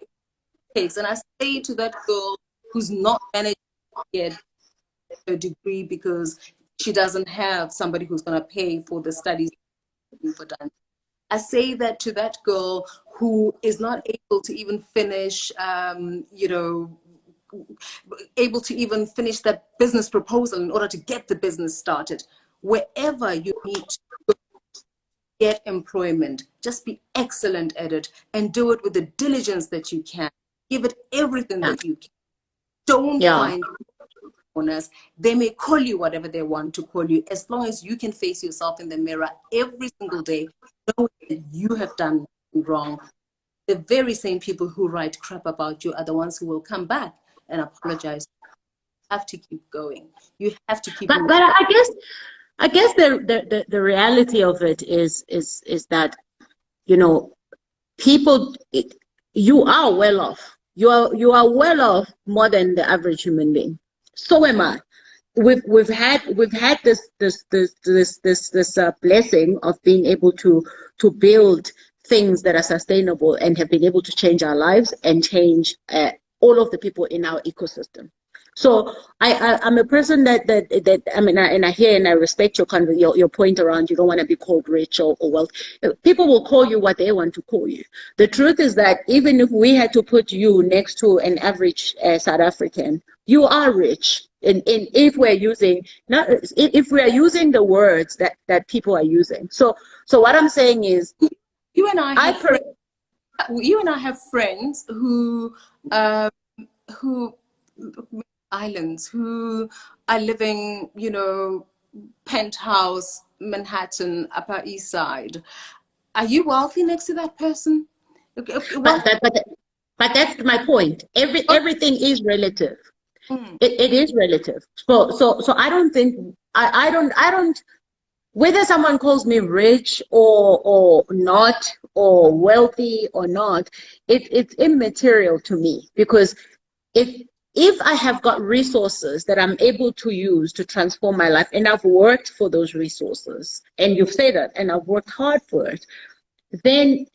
takes. And I say to that girl who's not managed to get a degree because she doesn't have somebody who's going to pay for the studies for done. I say that to that girl who is not able to even finish, able to even finish that business proposal in order to get the business started. Wherever you need to get employment, just be excellent at it and do it with the diligence that you can. Give it everything yeah, that you can. Don't yeah, find corners. They may call you whatever they want to call you, as long as you can face yourself in the mirror every single day, knowing that you have done nothing wrong. The very same people who write crap about you are the ones who will come back and apologize. You have to keep going. You have to keep moving. but I guess the reality of it is that, you know, people, you are well off. You are well off more than the average human being. So am I. We've had this blessing of being able to build things that are sustainable and have been able to change our lives and change all of the people in our ecosystem. So I'm a person that I mean, and I hear and I respect your point around you don't want to be called rich or wealthy. People will call you what they want to call you. The truth is that even if we had to put you next to an average South African, you are rich. In if we're using not if we are using the words that people are using. So what I'm saying is, You and I I have per- friends. You and I have friends who islands who are living, you know, penthouse, Manhattan, Upper East Side. Are you wealthy next to that person? Okay, okay, but well, but that's my point. Everything is relative. mm, It is relative. So I don't think I don't whether someone calls me rich or not or wealthy or not, it's immaterial to me, because if if I have got resources that I'm able to use to transform my life, and I've worked for those resources, and you've said that, and I've worked hard for it, then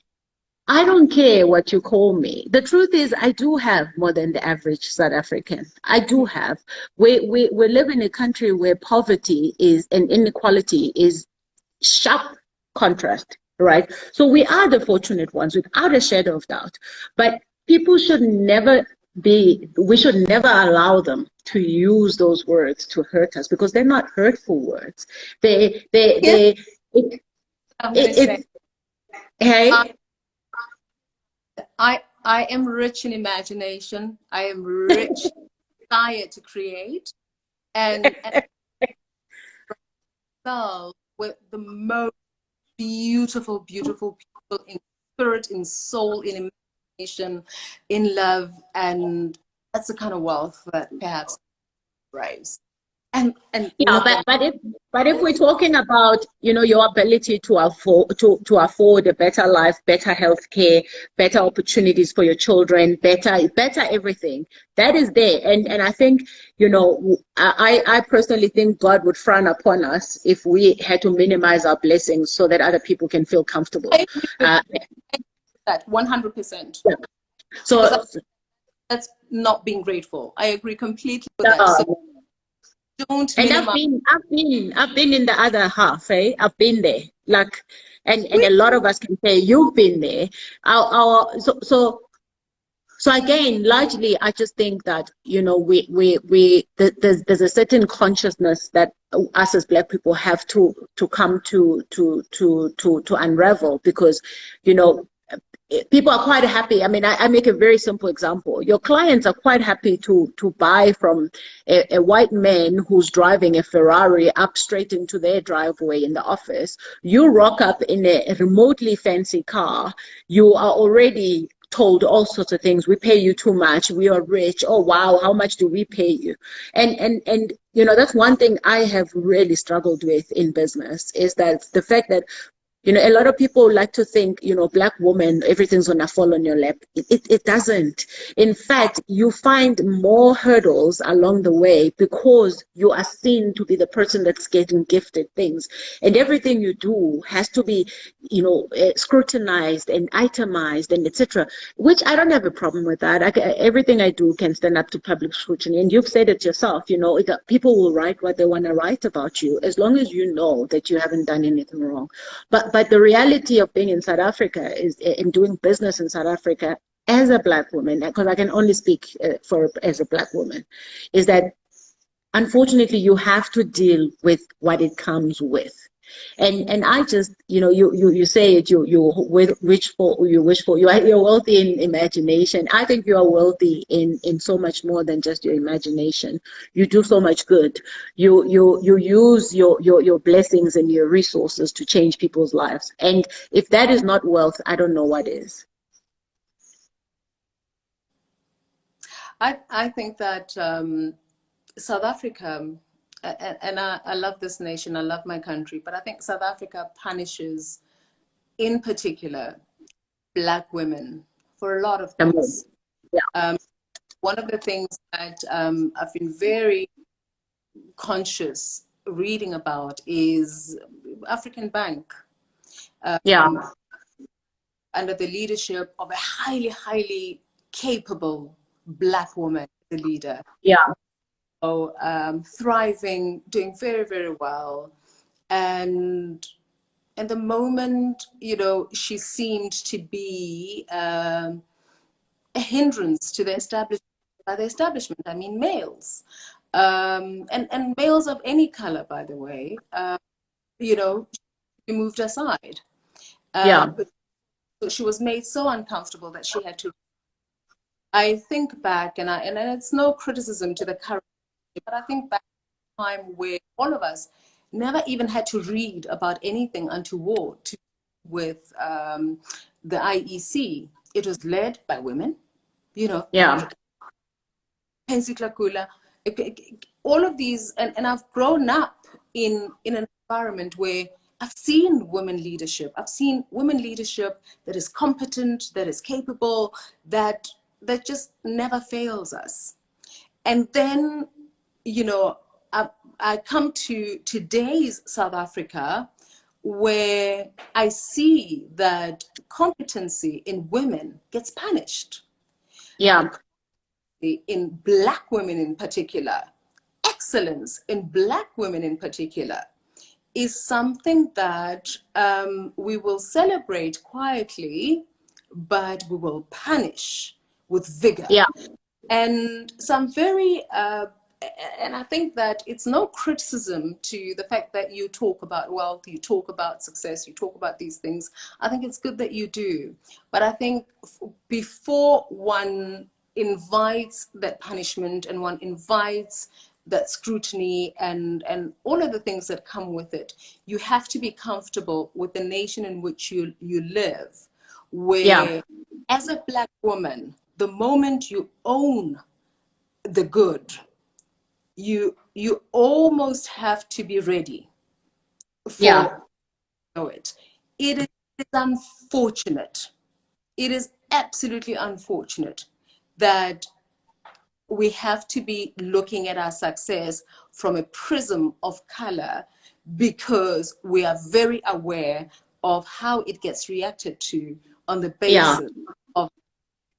I don't care what you call me. The truth is, I do have more than the average South African. I do have. We live in a country where poverty is and inequality is sharp contrast, right? So we are the fortunate ones without a shadow of doubt. But people should never we should never allow them to use those words to hurt us, because they're not hurtful words. here's They it, what I'm going to say. it's hey. I am rich in imagination. I am rich desire to create, and love with the most beautiful, beautiful people in spirit, in soul, in imagination, in love, and that's the kind of wealth that perhaps raise. And Yeah, no, but if we're talking about, you know, your ability to afford a better life, better health care, better opportunities for your children, better everything, that is there. And I think, you know, I personally think God would frown upon us if we had to minimize our blessings so that other people can feel comfortable. I agree with Uh, that 100%, yeah. because So that's not being grateful. I agree completely with that. So uh, don't and minimize. I've been in the other half, eh? I've been there. Like, and We, a lot of us can say you've been there. So again, largely, I just think that, you know, there's a certain consciousness that us as Black people have to come to unravel, because, you know, people are quite happy. I mean, I make a very simple example. Your clients are quite happy to buy from a white man who's driving a Ferrari up straight into their driveway in the office. You rock up in a remotely fancy car. You are already told all sorts of things. We pay you too much. We are rich. Oh wow, how much do we pay you? And you know, that's one thing I have really struggled with in business, is that the fact that, you know, a lot of people like to think, you know, Black woman, everything's gonna fall on your lap. It doesn't. In fact, you find more hurdles along the way because you are seen to be the person that's getting gifted things. And everything you do has to be, you know, scrutinized and itemized and etc. Which I don't have a problem with that. Everything I do can stand up to public scrutiny. And you've said it yourself, you know, people will write what they want to write about you, as long as you know that you haven't done anything wrong. But the reality of being in South Africa is, in doing business in South Africa as a Black woman, because I can only speak for as a Black woman, is that unfortunately you have to deal with what it comes with. And I just, you know, you say it, you're wealthy in imagination. I think you are wealthy in so much more than just your imagination. You do so much good. You use your blessings and your resources to change people's lives. And if that is not wealth, I don't know what is. I think that South Africa, and I love this nation, I love my country, but I think South Africa punishes, in particular, Black women for a lot of The more. things. Yeah. One of the things that I've been very conscious reading about is African Bank, Yeah. under the leadership of a highly, highly capable Black woman, the leader. Yeah. So, thriving, doing very, very well. And the moment, you know, she seemed to be a hindrance to the establishment, by the establishment, I mean males. And males of any color, by the way, you know, she moved aside. Yeah. But she was made so uncomfortable that she had to. I think back, and it's no criticism to the current, but I think back to a time where all of us never even had to read about anything untoward to with the IEC. It was led by women, you know, Yeah. Pensiklakula, all of these, and I've grown up in an environment where I've seen women leadership. I've seen women leadership that is competent, that is capable, that just never fails us. And then, you know, I come to today's South Africa, where I see that competency in women gets punished. Yeah. In Black women in particular, excellence in Black women in particular, is something that we will celebrate quietly, but we will punish with vigor. Yeah. And some very, and I think that it's no criticism to the fact that you talk about wealth, you talk about success, you talk about these things. I think it's good that you do. But I think before one invites that punishment and one invites that scrutiny and all of the things that come with it, you have to be comfortable with the nation in which you live, where Yeah. as a Black woman, the moment you own the good, you almost have to be ready for Yeah. it. It is unfortunate. It is absolutely unfortunate that we have to be looking at our success from a prism of color, because we are very aware of how it gets reacted to on the Yeah. basis of,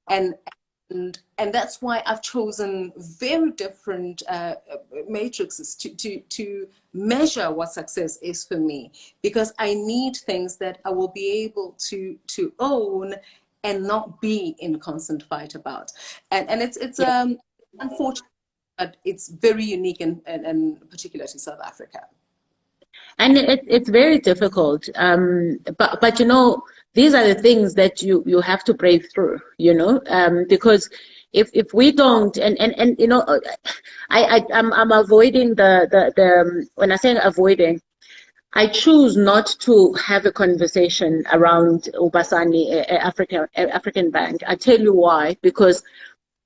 and that's why I've chosen very different matrices to measure what success is for me, because I need things that I will be able to own and not be in constant fight about. And it's unfortunate, but it's very unique and particular to South Africa. And it's very difficult. But you know, these are the things that you have to break through, you know, because if we don't, and you know, I'm avoiding the when I say avoiding, I choose not to have a conversation around Ubasani, African Bank. I tell you why, because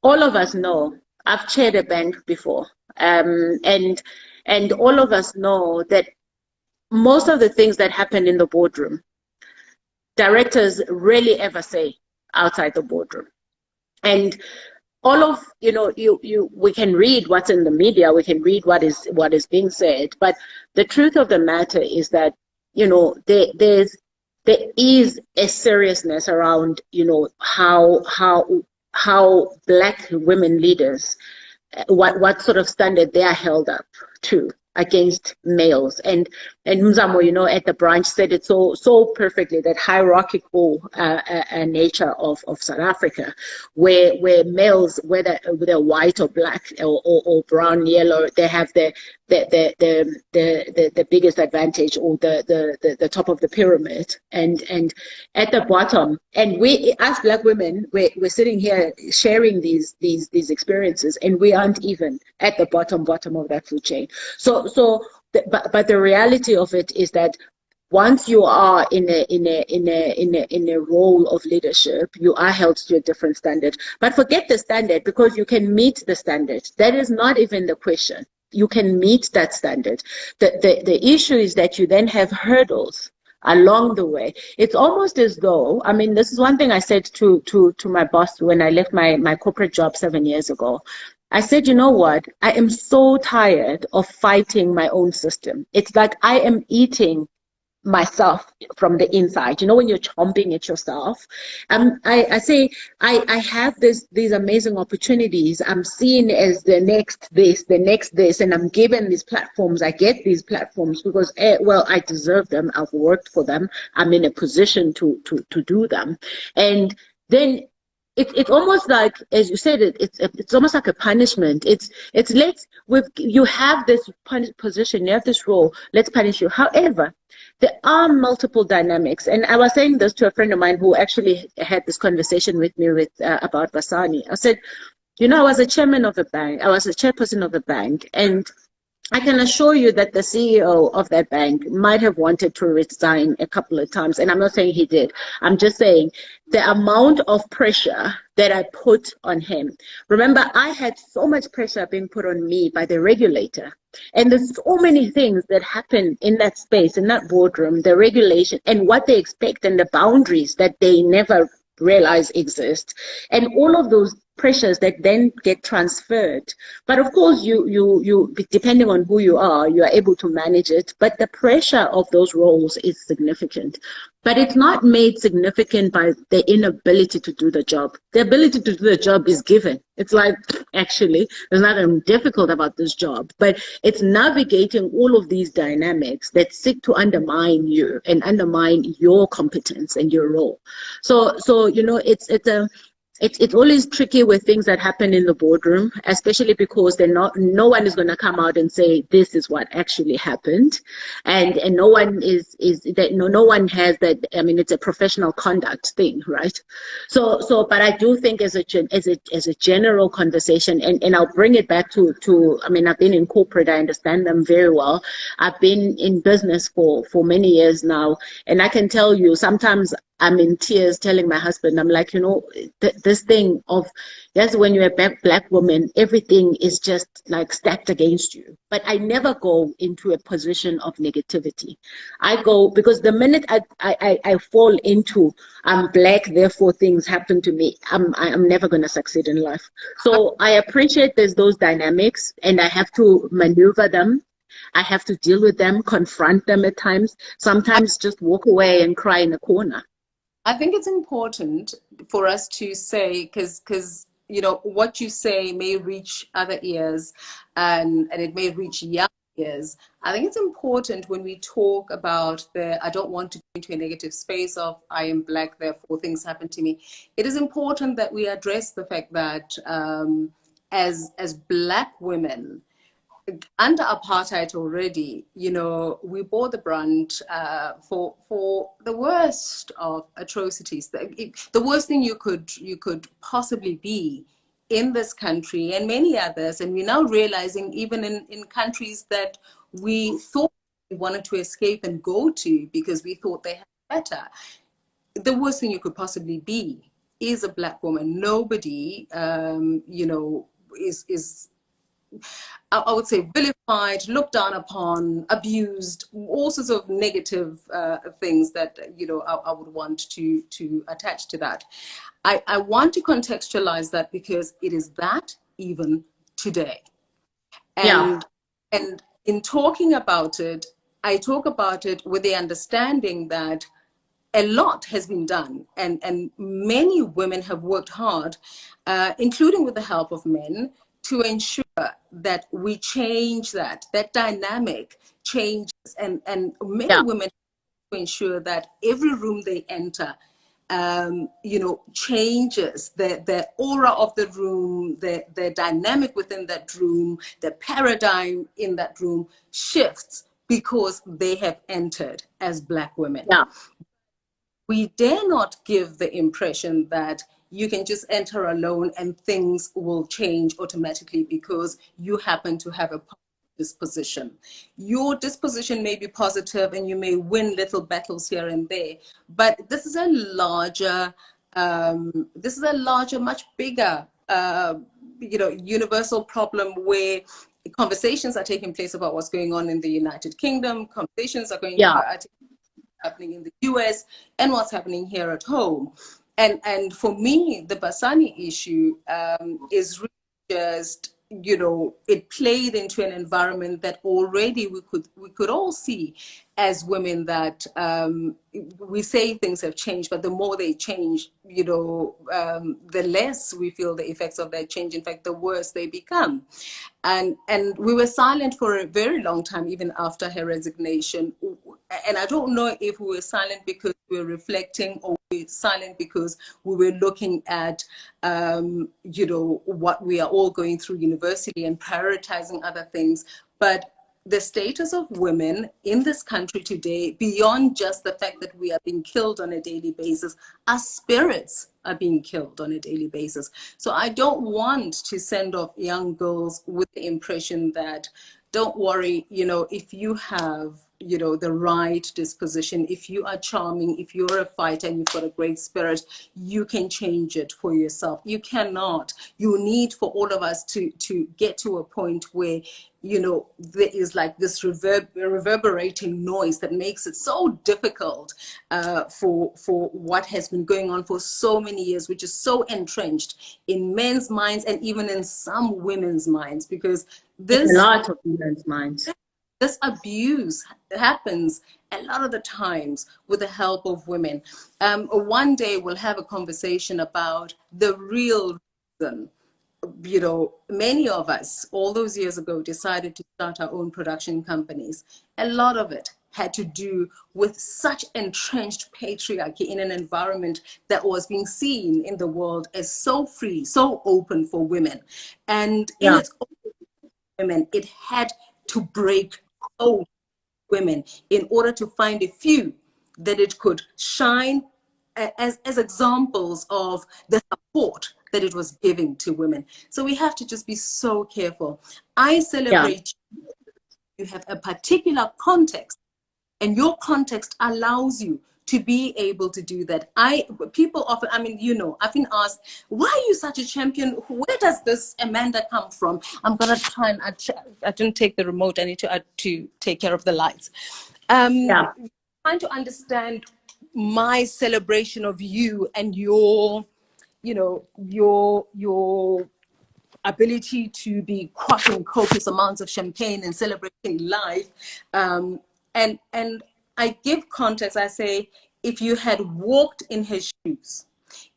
all of us know, I've chaired a bank before, and all of us know that most of the things that happen in the boardroom, directors rarely ever say outside the boardroom. And all of, you know, we can read what's in the media, we can read what is being said, but the truth of the matter is that, you know, there is a seriousness around, you know, how Black women leaders, what sort of standard they are held up to against males. And Mzamo, you know, at the branch said it so perfectly, that hierarchical nature of South Africa, where males, whether they're white or black or brown, yellow, they have the biggest advantage, or the top of the pyramid, and at the bottom. And we, as Black women, we're sitting here sharing these experiences, and we aren't even at the bottom of that food chain. But the reality of it is that once you are in a role of leadership, you are held to a different standard. But forget the standard, because you can meet the standard. That is not even the question. you can meet that standard. The issue is that you then have hurdles along the way. It's almost as though, I mean, this is one thing I said to my boss when I left my corporate job 7 years ago. I said, you know what? I am so tired of fighting my own system. It's like I am eating myself from the inside. You know, when you're chomping at yourself. I say I have these amazing opportunities. I'm seen as the next this, and I'm given these platforms. I get these platforms because well, I deserve them. I've worked for them. I'm in a position to do them. And then it's almost like, as you said, it's almost like a punishment. It's you have this position, you have this role, let's punish you. However, there are multiple dynamics, and I was saying this to a friend of mine who actually had this conversation with me about Vasani. I said, you know, I was a chairman of a bank, I was a chairperson of a bank, and I can assure you that the CEO of that bank might have wanted to resign a couple of times. And I'm not saying he did. I'm just saying the amount of pressure that I put on him. Remember, I had so much pressure being put on me by the regulator. And there's so many things that happen in that space, in that boardroom, the regulation and what they expect and the boundaries that they never realize exist. And all of those pressures that then get transferred. But of course, you depending on who you are able to manage it. But the pressure of those roles is significant. But it's not made significant by the inability to do the job. The ability to do the job is given. It's like, actually, there's nothing difficult about this job. But it's navigating all of these dynamics that seek to undermine you and undermine your competence and your role. So you know, it's always tricky with things that happen in the boardroom, especially because no one is going to come out and say this is what actually happened, and no one no one has that. I mean, it's a professional conduct thing, right? So but I do think as a general conversation, and I'll bring it back to I mean, I've been in corporate, I understand them very well. I've been in business for many years now, and I can tell you sometimes I'm in tears telling my husband, I'm like, you know, this thing of, yes, when you're a black woman, everything is just like stacked against you. But I never go into a position of negativity. I go, because the minute I fall into, I'm black, therefore things happen to me, I'm never going to succeed in life. So I appreciate there's those dynamics, and I have to maneuver them. I have to deal with them, confront them at times, sometimes just walk away and cry in a corner. I think it's important for us to say, because you know, what you say may reach other ears, and it may reach young ears. I think it's important when we talk about I don't want to go into a negative space of I am black, therefore things happen to me. It is important that we address the fact that as black women, under apartheid already, you know, we bore the brunt for the worst of atrocities. The worst thing you could possibly be in this country and many others. And we're now realizing even in countries that we thought we wanted to escape and go to because we thought they had better, the worst thing you could possibly be is a black woman. Nobody, you know, is I would say vilified, looked down upon, abused, all sorts of negative things that, you know, I would want to attach to that. I want to contextualize that because it is that even today. And, and in talking about it, I talk about it with the understanding that a lot has been done, and many women have worked hard, including with the help of men, to ensure that we change that dynamic changes, and many women to ensure that every room they enter, you know, changes the aura of the room, the dynamic within that room, the paradigm in that room shifts because they have entered as black women. We dare not give the impression that you can just enter alone and things will change automatically because you happen to have a positive disposition. Your disposition may be positive and you may win little battles here and there, but this is a larger, much bigger, you know, universal problem where conversations are taking place about what's going on in the United Kingdom. Conversations are happening in the US, and what's happening here at home. And for me, the Basani issue is really just, you know, it played into an environment that already we could all see as women, that we say things have changed, but the more they change, you know, the less we feel the effects of that change. In fact, the worse they become. And we were silent for a very long time, even after her resignation. And I don't know if we were silent because we were reflecting, or we were silent because we were looking at, you know, what we are all going through university and prioritizing other things. But the status of women in this country today, beyond just the fact that we are being killed on a daily basis, our spirits are being killed on a daily basis. So I don't want to send off young girls with the impression that, don't worry, you know, if you have, you know, the right disposition, if you are charming, if you're a fighter and you've got a great spirit, you can change it for yourself. You cannot. You need for all of us to get to a point where, you know, there is like this reverberating noise that makes it so difficult for what has been going on for so many years, which is so entrenched in men's minds and even in some women's minds, because a lot of women's minds. This abuse happens a lot of the times with the help of women. One day we'll have a conversation about the real reason. You know, many of us all those years ago decided to start our own production companies. A lot of it had to do with such entrenched patriarchy in an environment that was being seen in the world as so free, so open for women. And in its open women, it had to break old women in order to find a few that it could shine as examples of the support that it was giving to women. So we have to just be so careful. I celebrate you have a particular context, and your context allows you to be able to do that. People often, I mean, you know, I've been asked, why are you such a champion? Where does this Amanda come from? I'm gonna try and I didn't take the remote. I need to take care of the lights. Trying to understand my celebration of you and your, you know, your ability to be quaffing copious amounts of champagne and celebrating life. And I give context. I say, if you had walked in her shoes,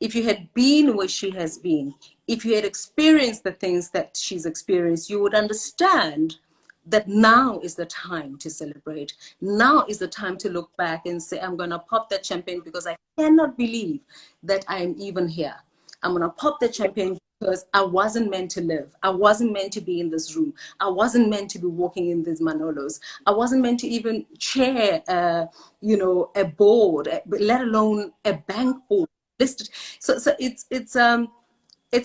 if you had been where she has been, if you had experienced the things that she's experienced, you would understand that now is the time to celebrate. Now is the time to look back and say, I'm going to pop that champagne because I cannot believe that I am even here. I'm going to pop the champagne because I wasn't meant to live. I wasn't meant to be in this room. I wasn't meant to be walking in these Manolos. I wasn't meant to even chair, you know, a board, let alone a bank board. So it's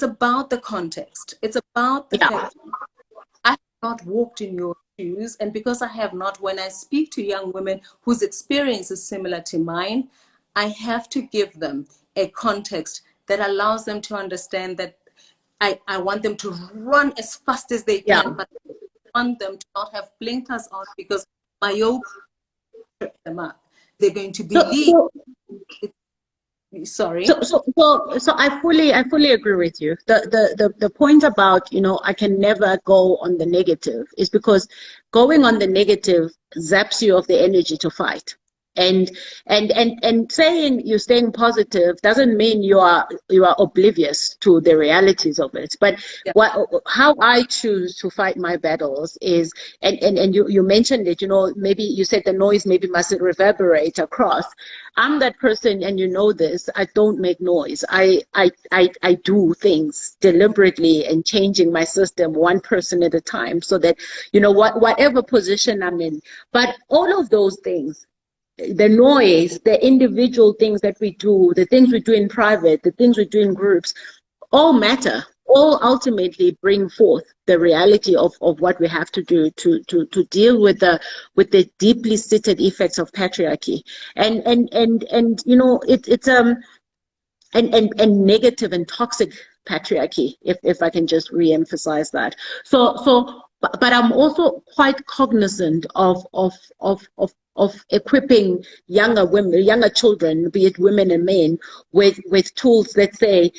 about the context. It's about the fact I have not walked in your shoes, and because I have not, when I speak to young women whose experience is similar to mine, I have to give them a context that allows them to understand that I want them to run as fast as they can, but I want them to not have blinkers on, because myopia trip them up. They're going to believe. Sorry. So I fully agree with you. The point about, you know, I can never go on the negative is because going on the negative zaps you of the energy to fight. And saying you're staying positive doesn't mean you are oblivious to the realities of it. But how I choose to fight my battles is, and you mentioned it, you know, maybe you said the noise maybe must reverberate across. I'm that person, and you know this. I don't make noise. I do things deliberately and changing my system one person at a time, so that, you know, whatever position I'm in. But all of those things, the noise, the individual things that we do, the things we do in private, the things we do in groups, all matter. All ultimately bring forth the reality of what we have to do to deal with the deeply seated effects of patriarchy, and you know, it's and negative and toxic patriarchy, if I can just re-emphasize that. So but I'm also quite cognizant of equipping younger women, younger children, be it women and men, with tools that say,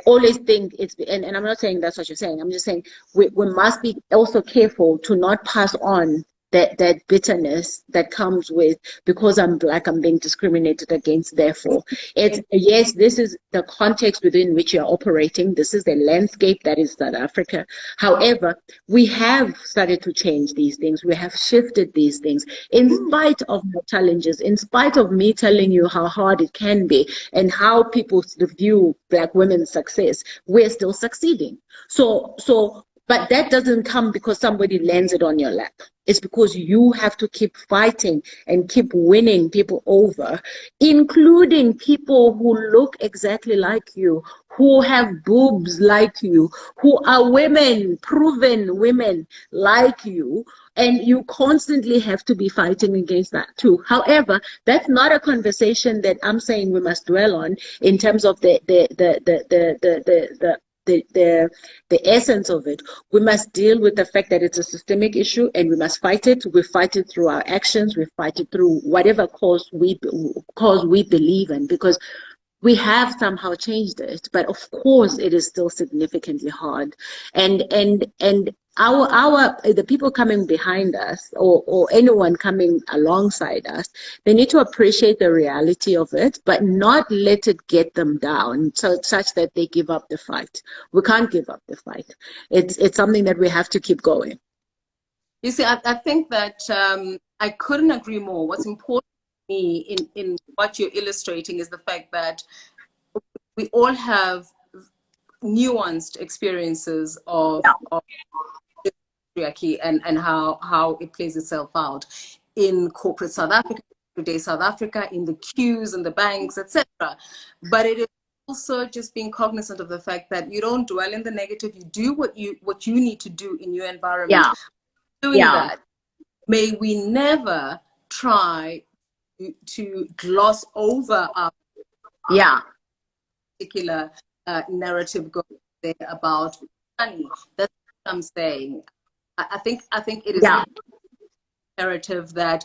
always think it's, and I'm not saying that's what you're saying. I'm just saying we must be also careful to not pass on that bitterness that comes with, because I'm Black, I'm being discriminated against. Therefore, it's, yes, this is the context within which you're operating. This is the landscape that is South Africa. However, we have started to change these things. We have shifted these things in spite of the challenges, in spite of me telling you how hard it can be and how people view Black women's success. We're still succeeding. But that doesn't come because somebody lands it on your lap. It's because you have to keep fighting and keep winning people over, including people who look exactly like you, who have boobs like you, who are women, proven women like you, and you constantly have to be fighting against that too. However, that's not a conversation that I'm saying we must dwell on in terms of the essence of it. We must deal with the fact that it's a systemic issue, and we must fight it. We fight it through our actions. We fight it through whatever cause we believe in, because we have somehow changed it. But of course, it is still significantly hard. And the people coming behind us, or anyone coming alongside us, they need to appreciate the reality of it, but not let it get them down such that they give up the fight. We can't give up the fight. It's something that we have to keep going. You see, I think that I couldn't agree more. What's important to me in what you're illustrating is the fact that we all have nuanced experiences of patriarchy and how it plays itself out in corporate South Africa, everyday South Africa, in the queues and the banks, etc. But it is also just being cognizant of the fact that you don't dwell in the negative. You do what you need to do in your environment. Yeah. Doing that, may we never try to gloss over our particular narrative going there about money. That's what I'm saying. I think it is imperative that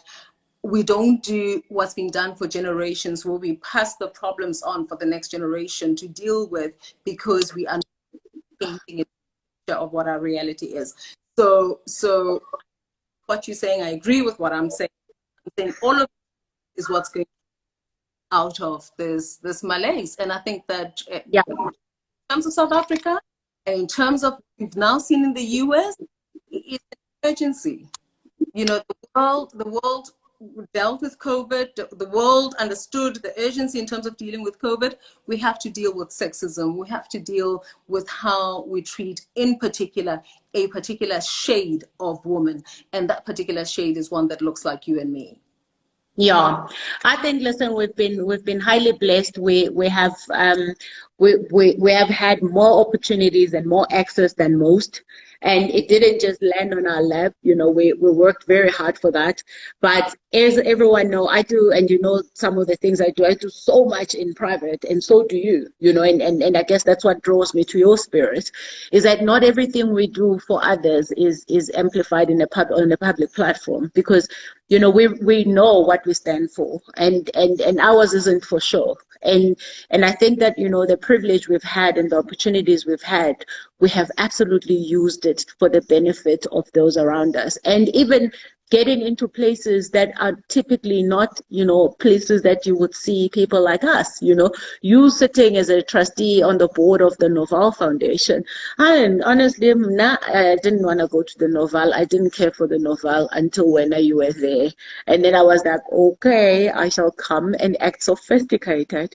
we don't do what's been done for generations, where we pass the problems on for the next generation to deal with, because we are not painting a picture of what our reality is. So what you're saying, I agree with what I'm saying. I'm saying all of it is what's going out of this malaise. And I think that in terms of South Africa, and in terms of what we've now seen in the US, it's an emergency. You know, the world dealt with COVID. The world understood the urgency in terms of dealing with COVID. We have to deal with sexism. We have to deal with how we treat, in particular, a particular shade of woman. And that particular shade is one that looks like you and me. Yeah, I think, listen, we've been highly blessed. We have had more opportunities and more access than most. And it didn't just land on our lap. You know, we worked very hard for that. But as everyone know, I do, and you know, some of the things I do so much in private, and so do you, you know, and I guess that's what draws me to your spirit, is that not everything we do for others is amplified on a public platform, because, you know, we know what we stand for, and ours isn't for sure. And I think that, you know, the privilege we've had and the opportunities we've had, we have absolutely used it for the benefit of those around us. And even getting into places that are typically not, you know, places that you would see people like us, you know, you sitting as a trustee on the board of the Noval Foundation. And honestly, I didn't want to go to the Noval. I didn't care for the Noval until when you were there. And then I was like, okay, I shall come and act sophisticated.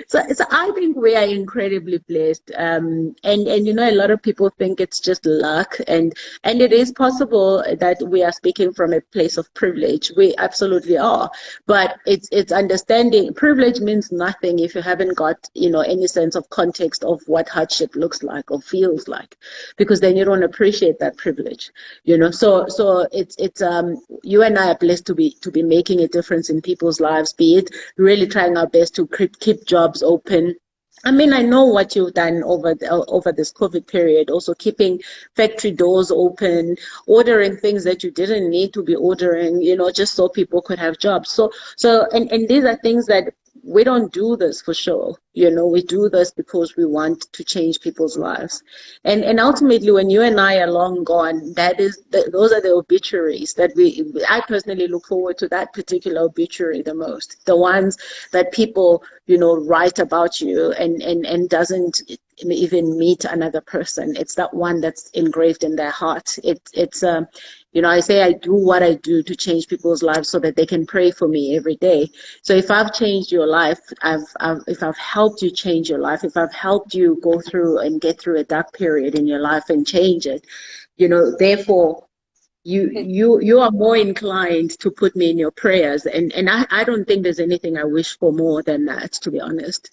So I think we are incredibly blessed, and you know, a lot of people think it's just luck, and it is possible that we are speaking from a place of privilege. We absolutely are, but it's understanding. Privilege means nothing if you haven't got, you know, any sense of context of what hardship looks like or feels like, because then you don't appreciate that privilege, you know. So it's you and I are blessed to be making a difference in people's lives, be it really trying our best to keep keep jobs open. I mean, I know what you've done over this COVID period, also keeping factory doors open, ordering things that you didn't need to be ordering, just so people could have jobs. And these are things that we don't do this for sure. We do this because we want to change people's lives. And ultimately, when you and I are long gone, those are the obituaries that I personally look forward to that particular obituary the most. The ones that people, write about you and doesn't even meet another person. It's that one that's engraved in their heart. I say I do what I do to change people's lives so that they can pray for me every day. So if I've changed your life, if I've helped you change your life, if I've helped you go through and get through a dark period in your life and change it, therefore you are more inclined to put me in your prayers. And I don't think there's anything I wish for more than that, to be honest.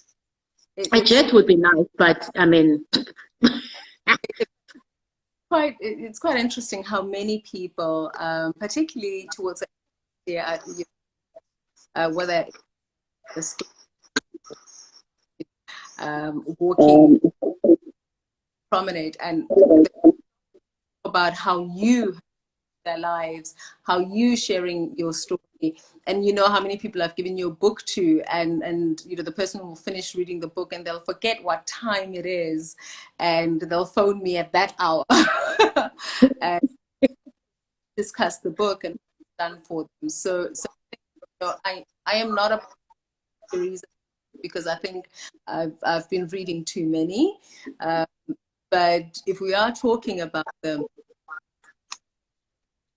A jet would be nice, but I mean, it's quite interesting how many people, particularly towards the year, whether it's walking promenade and about how you their lives, how you sharing your story, and how many people I've given your book to, and the person will finish reading the book and they'll forget what time it is, and they'll phone me at that hour and discuss the book and done for them. So I am not a reason, because I think I've been reading too many, but if we are talking about them,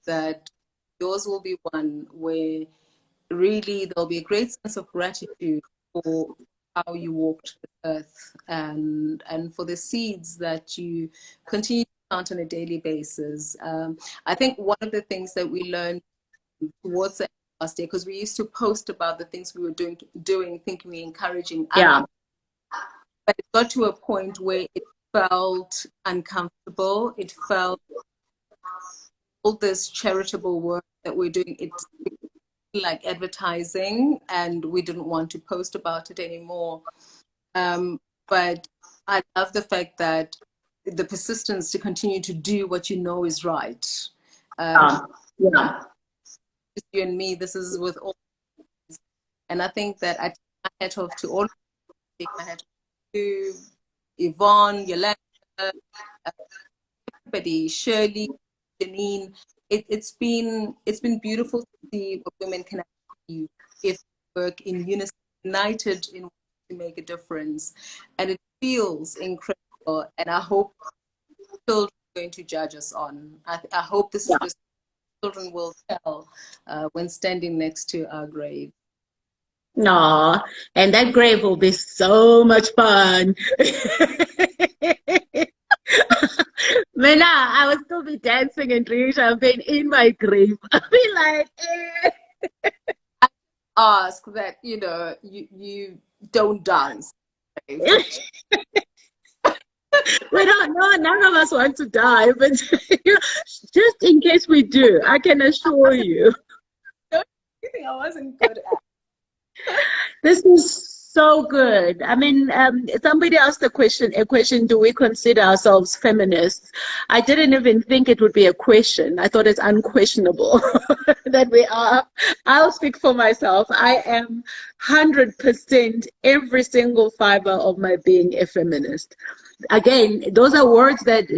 that yours will be one where really there'll be a great sense of gratitude for how you walked the earth, and for the seeds that you continue to plant on a daily basis. I think one of the things that we learned towards the last year, because we used to post about the things we were doing, thinking we encouraging others, but it got to a point where it felt uncomfortable. It felt all this charitable work that we're doing, it's like advertising, and we didn't want to post about it anymore. But I love the fact that the persistence to continue to do what you know is right. You and me, this is with all, and I think that I take my hat off to all. Take my hat off to Yvonne, Yolanda, everybody, Shirley, Janine. It's been beautiful to see what women can achieve if we work in unison, united in order to make a difference, and it feels incredible. And I hope children are going to judge us on. I hope this is what children will tell when standing next to our grave. No, and that grave will be so much fun. Mena, I will still be dancing and drinking champagne in my grave. I'll be like, I ask that you don't dance. We don't know, none of us want to die, but just in case we do, I can assure you. I wasn't good at. This is so good. I mean, somebody asked a question, do we consider ourselves feminists? I didn't even think it would be a question. I thought it's unquestionable that we are. I'll speak for myself. I am 100% every single fiber of my being a feminist. Again, those are words that,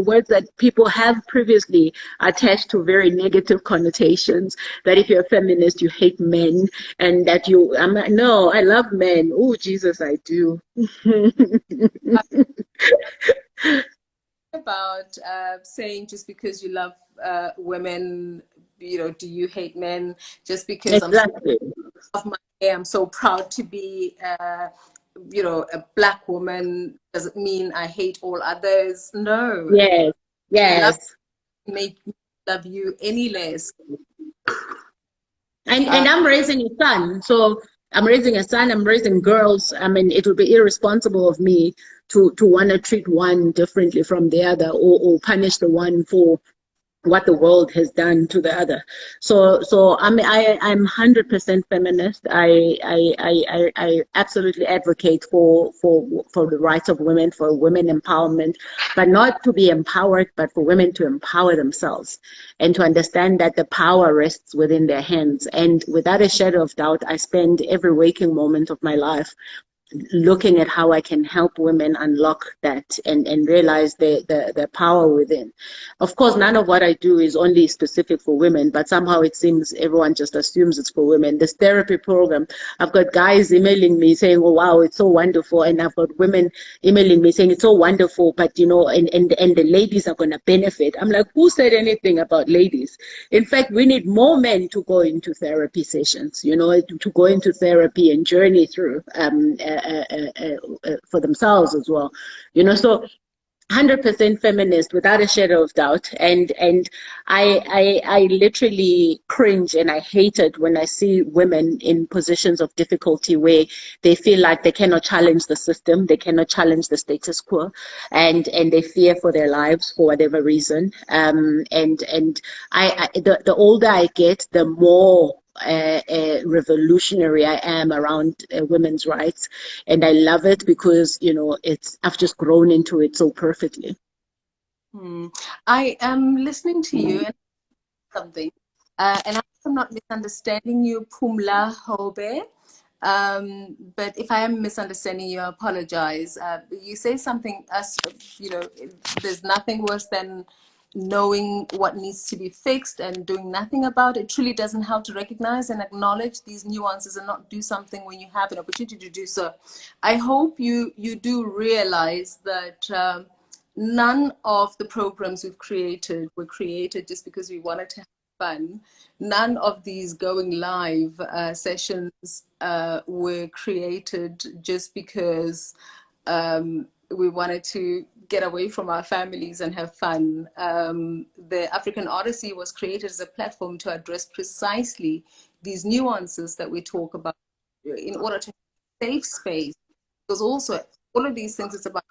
words that people have previously attached to very negative connotations, that if you're a feminist, you hate men, and that no, I love men. Oh, Jesus, I do. About saying just because you love women, do you hate men? Just because exactly. I'm so proud to be a Black woman doesn't mean I hate all others. No. Yes. Make me love you any less. And I'm raising a son, so I'm raising a son. I'm raising girls. I mean, it would be irresponsible of me to want to treat one differently from the other, or punish the one for what the world has done to the other. So I mean, I'm 100% feminist. I absolutely advocate for the rights of women, for women empowerment, but not to be empowered, but for women to empower themselves and to understand that the power rests within their hands. And without a shadow of doubt, I spend every waking moment of my life looking at how I can help women unlock that and realize the power within. Of course, none of what I do is only specific for women, but somehow it seems everyone just assumes it's for women. This therapy program, I've got guys emailing me saying, oh, wow, it's so wonderful. And I've got women emailing me saying, it's so wonderful, but, you know, and the ladies are going to benefit. I'm like, who said anything about ladies? In fact, we need more men to go into therapy sessions, you know, to go into therapy and journey through for themselves as well, you know. So 100% feminist without a shadow of doubt, and I literally cringe and I hate it when I see women in positions of difficulty where they feel like they cannot challenge the system, they cannot challenge the status quo, and they fear for their lives for whatever reason. And the older I get, the more revolutionary I am around women's rights, and I love it because, you know, I've just grown into it so perfectly. I am listening to you and something, and I'm not misunderstanding you, Pumla Hobe. But if I am misunderstanding you, I apologize. You say something, as you know, there's nothing worse than knowing what needs to be fixed and doing nothing about it. It truly doesn't help to recognize and acknowledge these nuances and not do something when you have an opportunity to do so. I hope you do realize that none of the programs we've created were created just because we wanted to have fun. None of these going live sessions were created just because we wanted to get away from our families and have fun. The African Odyssey was created as a platform to address precisely these nuances that we talk about in order to have a safe space. Because also, all of these things is about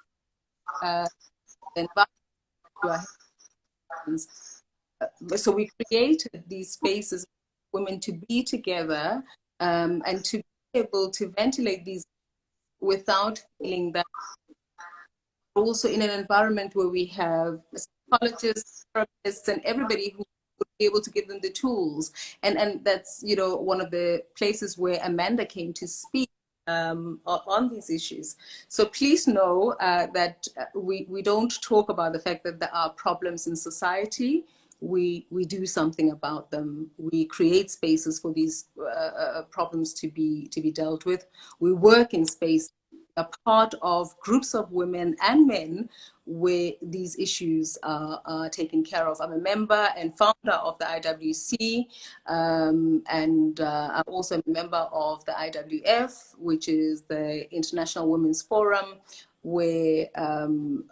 environment. So we created these spaces for women to be together and to be able to ventilate these without feeling that. Also in an environment where we have psychologists, therapists, and everybody who would be able to give them the tools. And that's, you know, one of the places where Amanda came to speak on these issues. So please know that we don't talk about the fact that there are problems in society. We do something about them. We create spaces for these problems to be dealt with. We work in space, a part of groups of women and men where these issues are taken care of. I'm a member and founder of the IWC, and I'm also a member of the IWF, which is the International Women's Forum, where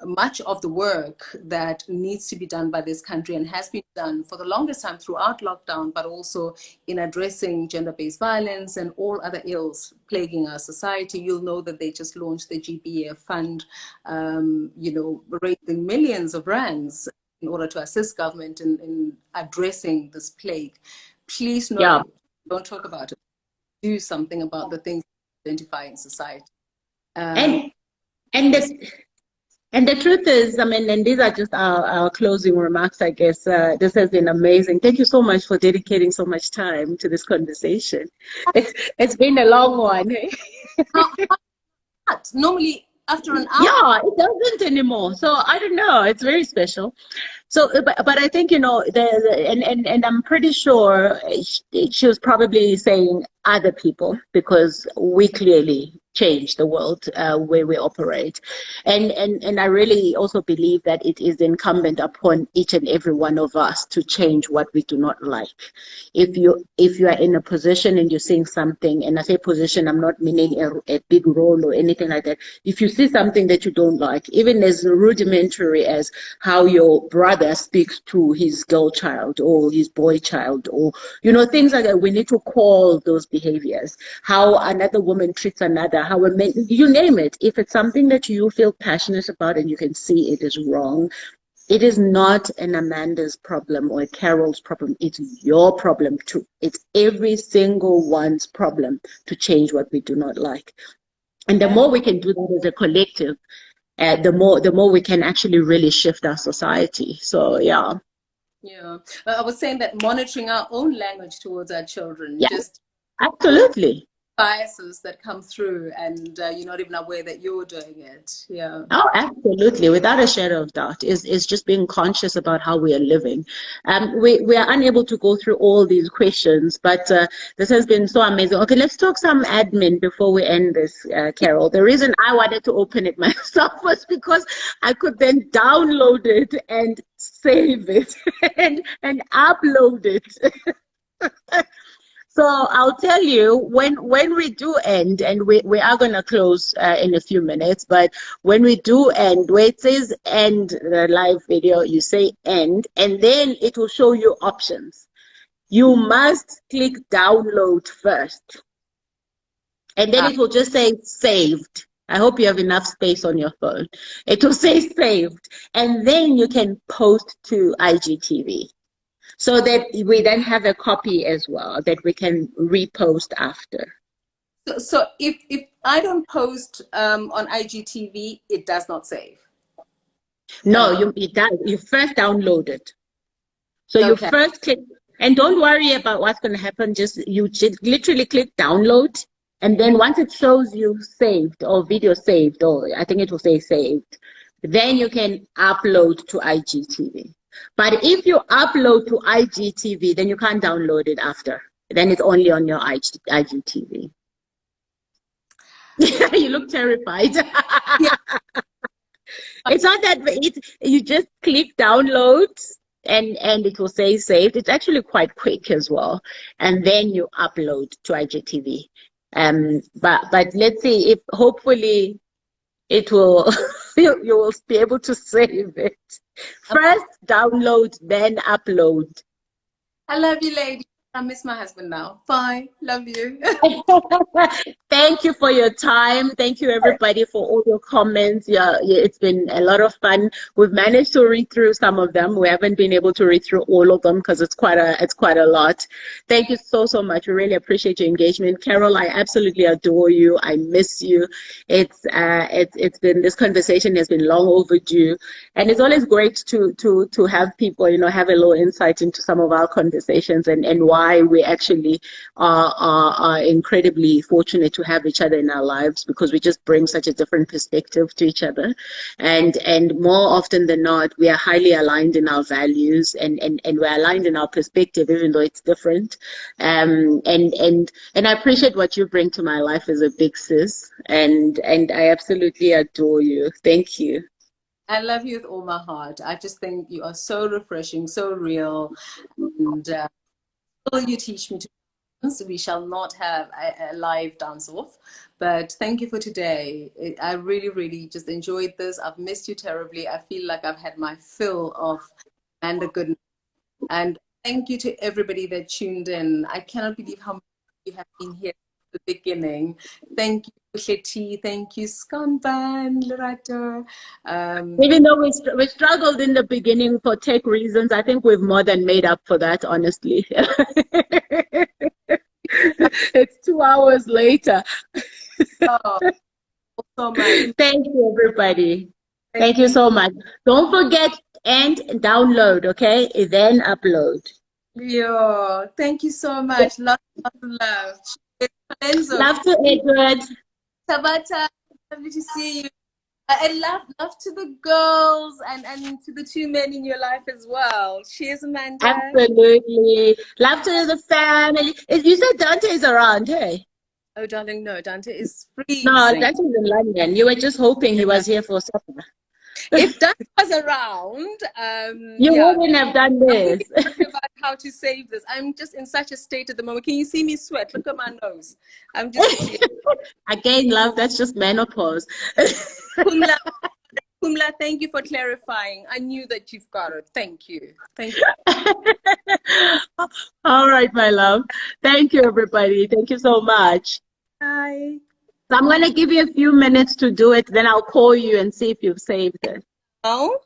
much of the work that needs to be done by this country and has been done for the longest time throughout lockdown, but also in addressing gender-based violence and all other ills plaguing our society. You'll know that they just launched the GBF fund, you know, raising millions of rands in order to assist government in addressing this plague. Please know, don't talk about it. Do something about the things that identify in society. And the truth is, I mean, and these are just our closing remarks, I guess. This has been amazing. Thank you so much for dedicating so much time to this conversation. It's been a long one. Normally, after an hour. Yeah, it doesn't anymore. So I don't know. It's very special. So, but I think, you know, and I'm pretty sure she was probably saying other people, because we clearly change the world where we operate. And I really also believe that it is incumbent upon each and every one of us to change what we do not like. If you are in a position and you're seeing something, and I say position, I'm not meaning a big role or anything like that. If you see something that you don't like, even as rudimentary as how your brother speaks to his girl child or his boy child, or, you know, things like that, we need to call those behaviors. How another woman treats another, how a man, you name it. If it's something that you feel passionate about and you can see it is wrong, it is not an Amanda's problem or a Carol's problem. It's your problem too. It's every single one's problem to change what we do not like. And the more we can do that as a collective, the more we can actually really shift our society. So yeah. Yeah. Well, I was saying that monitoring our own language towards our children, Yeah, just absolutely. biases that come through, and you're not even aware that you're doing it. Yeah. Oh, absolutely, without a shadow of doubt, is just being conscious about how we are living. We are unable to go through all these questions, but this has been so amazing. Okay, let's talk some admin before we end this, Carol. The reason I wanted to open it myself was because I could then download it and save it and upload it. So I'll tell you, when we do end, and we are going to close in a few minutes, but when we do end, where it says end the live video, you say end, and then it will show you options. You must click download first, and then it will just say saved. I hope you have enough space on your phone. It will say saved, and then you can post to IGTV. So that we then have a copy as well that we can repost after. So if I don't post on IGTV, it does not save. No, it does. You first download it. So you first click, and don't worry about what's going to happen. You just literally click download, and then once it shows you saved or video saved, or I think it will say saved, then you can upload to IGTV. But if you upload to IGTV, then you can't download it after. Then it's only on your IGTV. You look terrified. Yeah. It's not that you just click download and it will say saved. It's actually quite quick as well. And then you upload to IGTV. But let's see if hopefully it will you will be able to save it. First download, then upload. I love you, lady. I miss my husband now. Bye. Love you. Thank you for your time. Thank you, everybody, for all your comments. Yeah, it's been a lot of fun. We've managed to read through some of them. We haven't been able to read through all of them because it's quite a lot. Thank you so much. We really appreciate your engagement. Carol, I absolutely adore you. I miss you. It's been, this conversation has been long overdue, and it's always great to have people, have a little insight into some of our conversations and why we actually are incredibly fortunate to have each other in our lives, because we just bring such a different perspective to each other, and more often than not we are highly aligned in our values and we're aligned in our perspective, even though it's different. And I appreciate what you bring to my life as a big sis, and I absolutely adore you. Thank you. I love you with all my heart. I just think you are so refreshing, so real, and you teach me to dance. We shall not have a live dance off, but thank you for today. I really just enjoyed this. I've missed you terribly. I feel like I've had my fill of Amanda goodness, and thank you to everybody that tuned in. I cannot believe how much you have been here at the beginning. Thank you, Shetty. Thank you, Skanban, Lerato. Even though we struggled in the beginning for tech reasons, I think we've more than made up for that, honestly. It's 2 hours later. Oh, so much. Thank you, everybody. Thank you so much. Don't forget and download, okay? And then upload. Yeah, thank you so much. Lots of love. Love to Edward. Tabata, lovely to see you. And love to the girls and to the 2 men in your life as well. Cheers, Amanda. Absolutely. Love to the family. You said Dante is around, hey? Oh, darling, no. Dante is freezing. No, Dante's in London. You were just hoping he was here for supper. If Dante was around, you wouldn't have done this. I'm thinking about how to save this. I'm just in such a state at the moment. Can you see me sweat? Look at my nose. I'm just again, love. That's just menopause. Kumla, thank you for clarifying. I knew that you've got it. Thank you. Thank you. All right, my love. Thank you, everybody. Thank you so much. Bye. So I'm going to give you a few minutes to do it. Then I'll call you and see if you've saved it. Oh?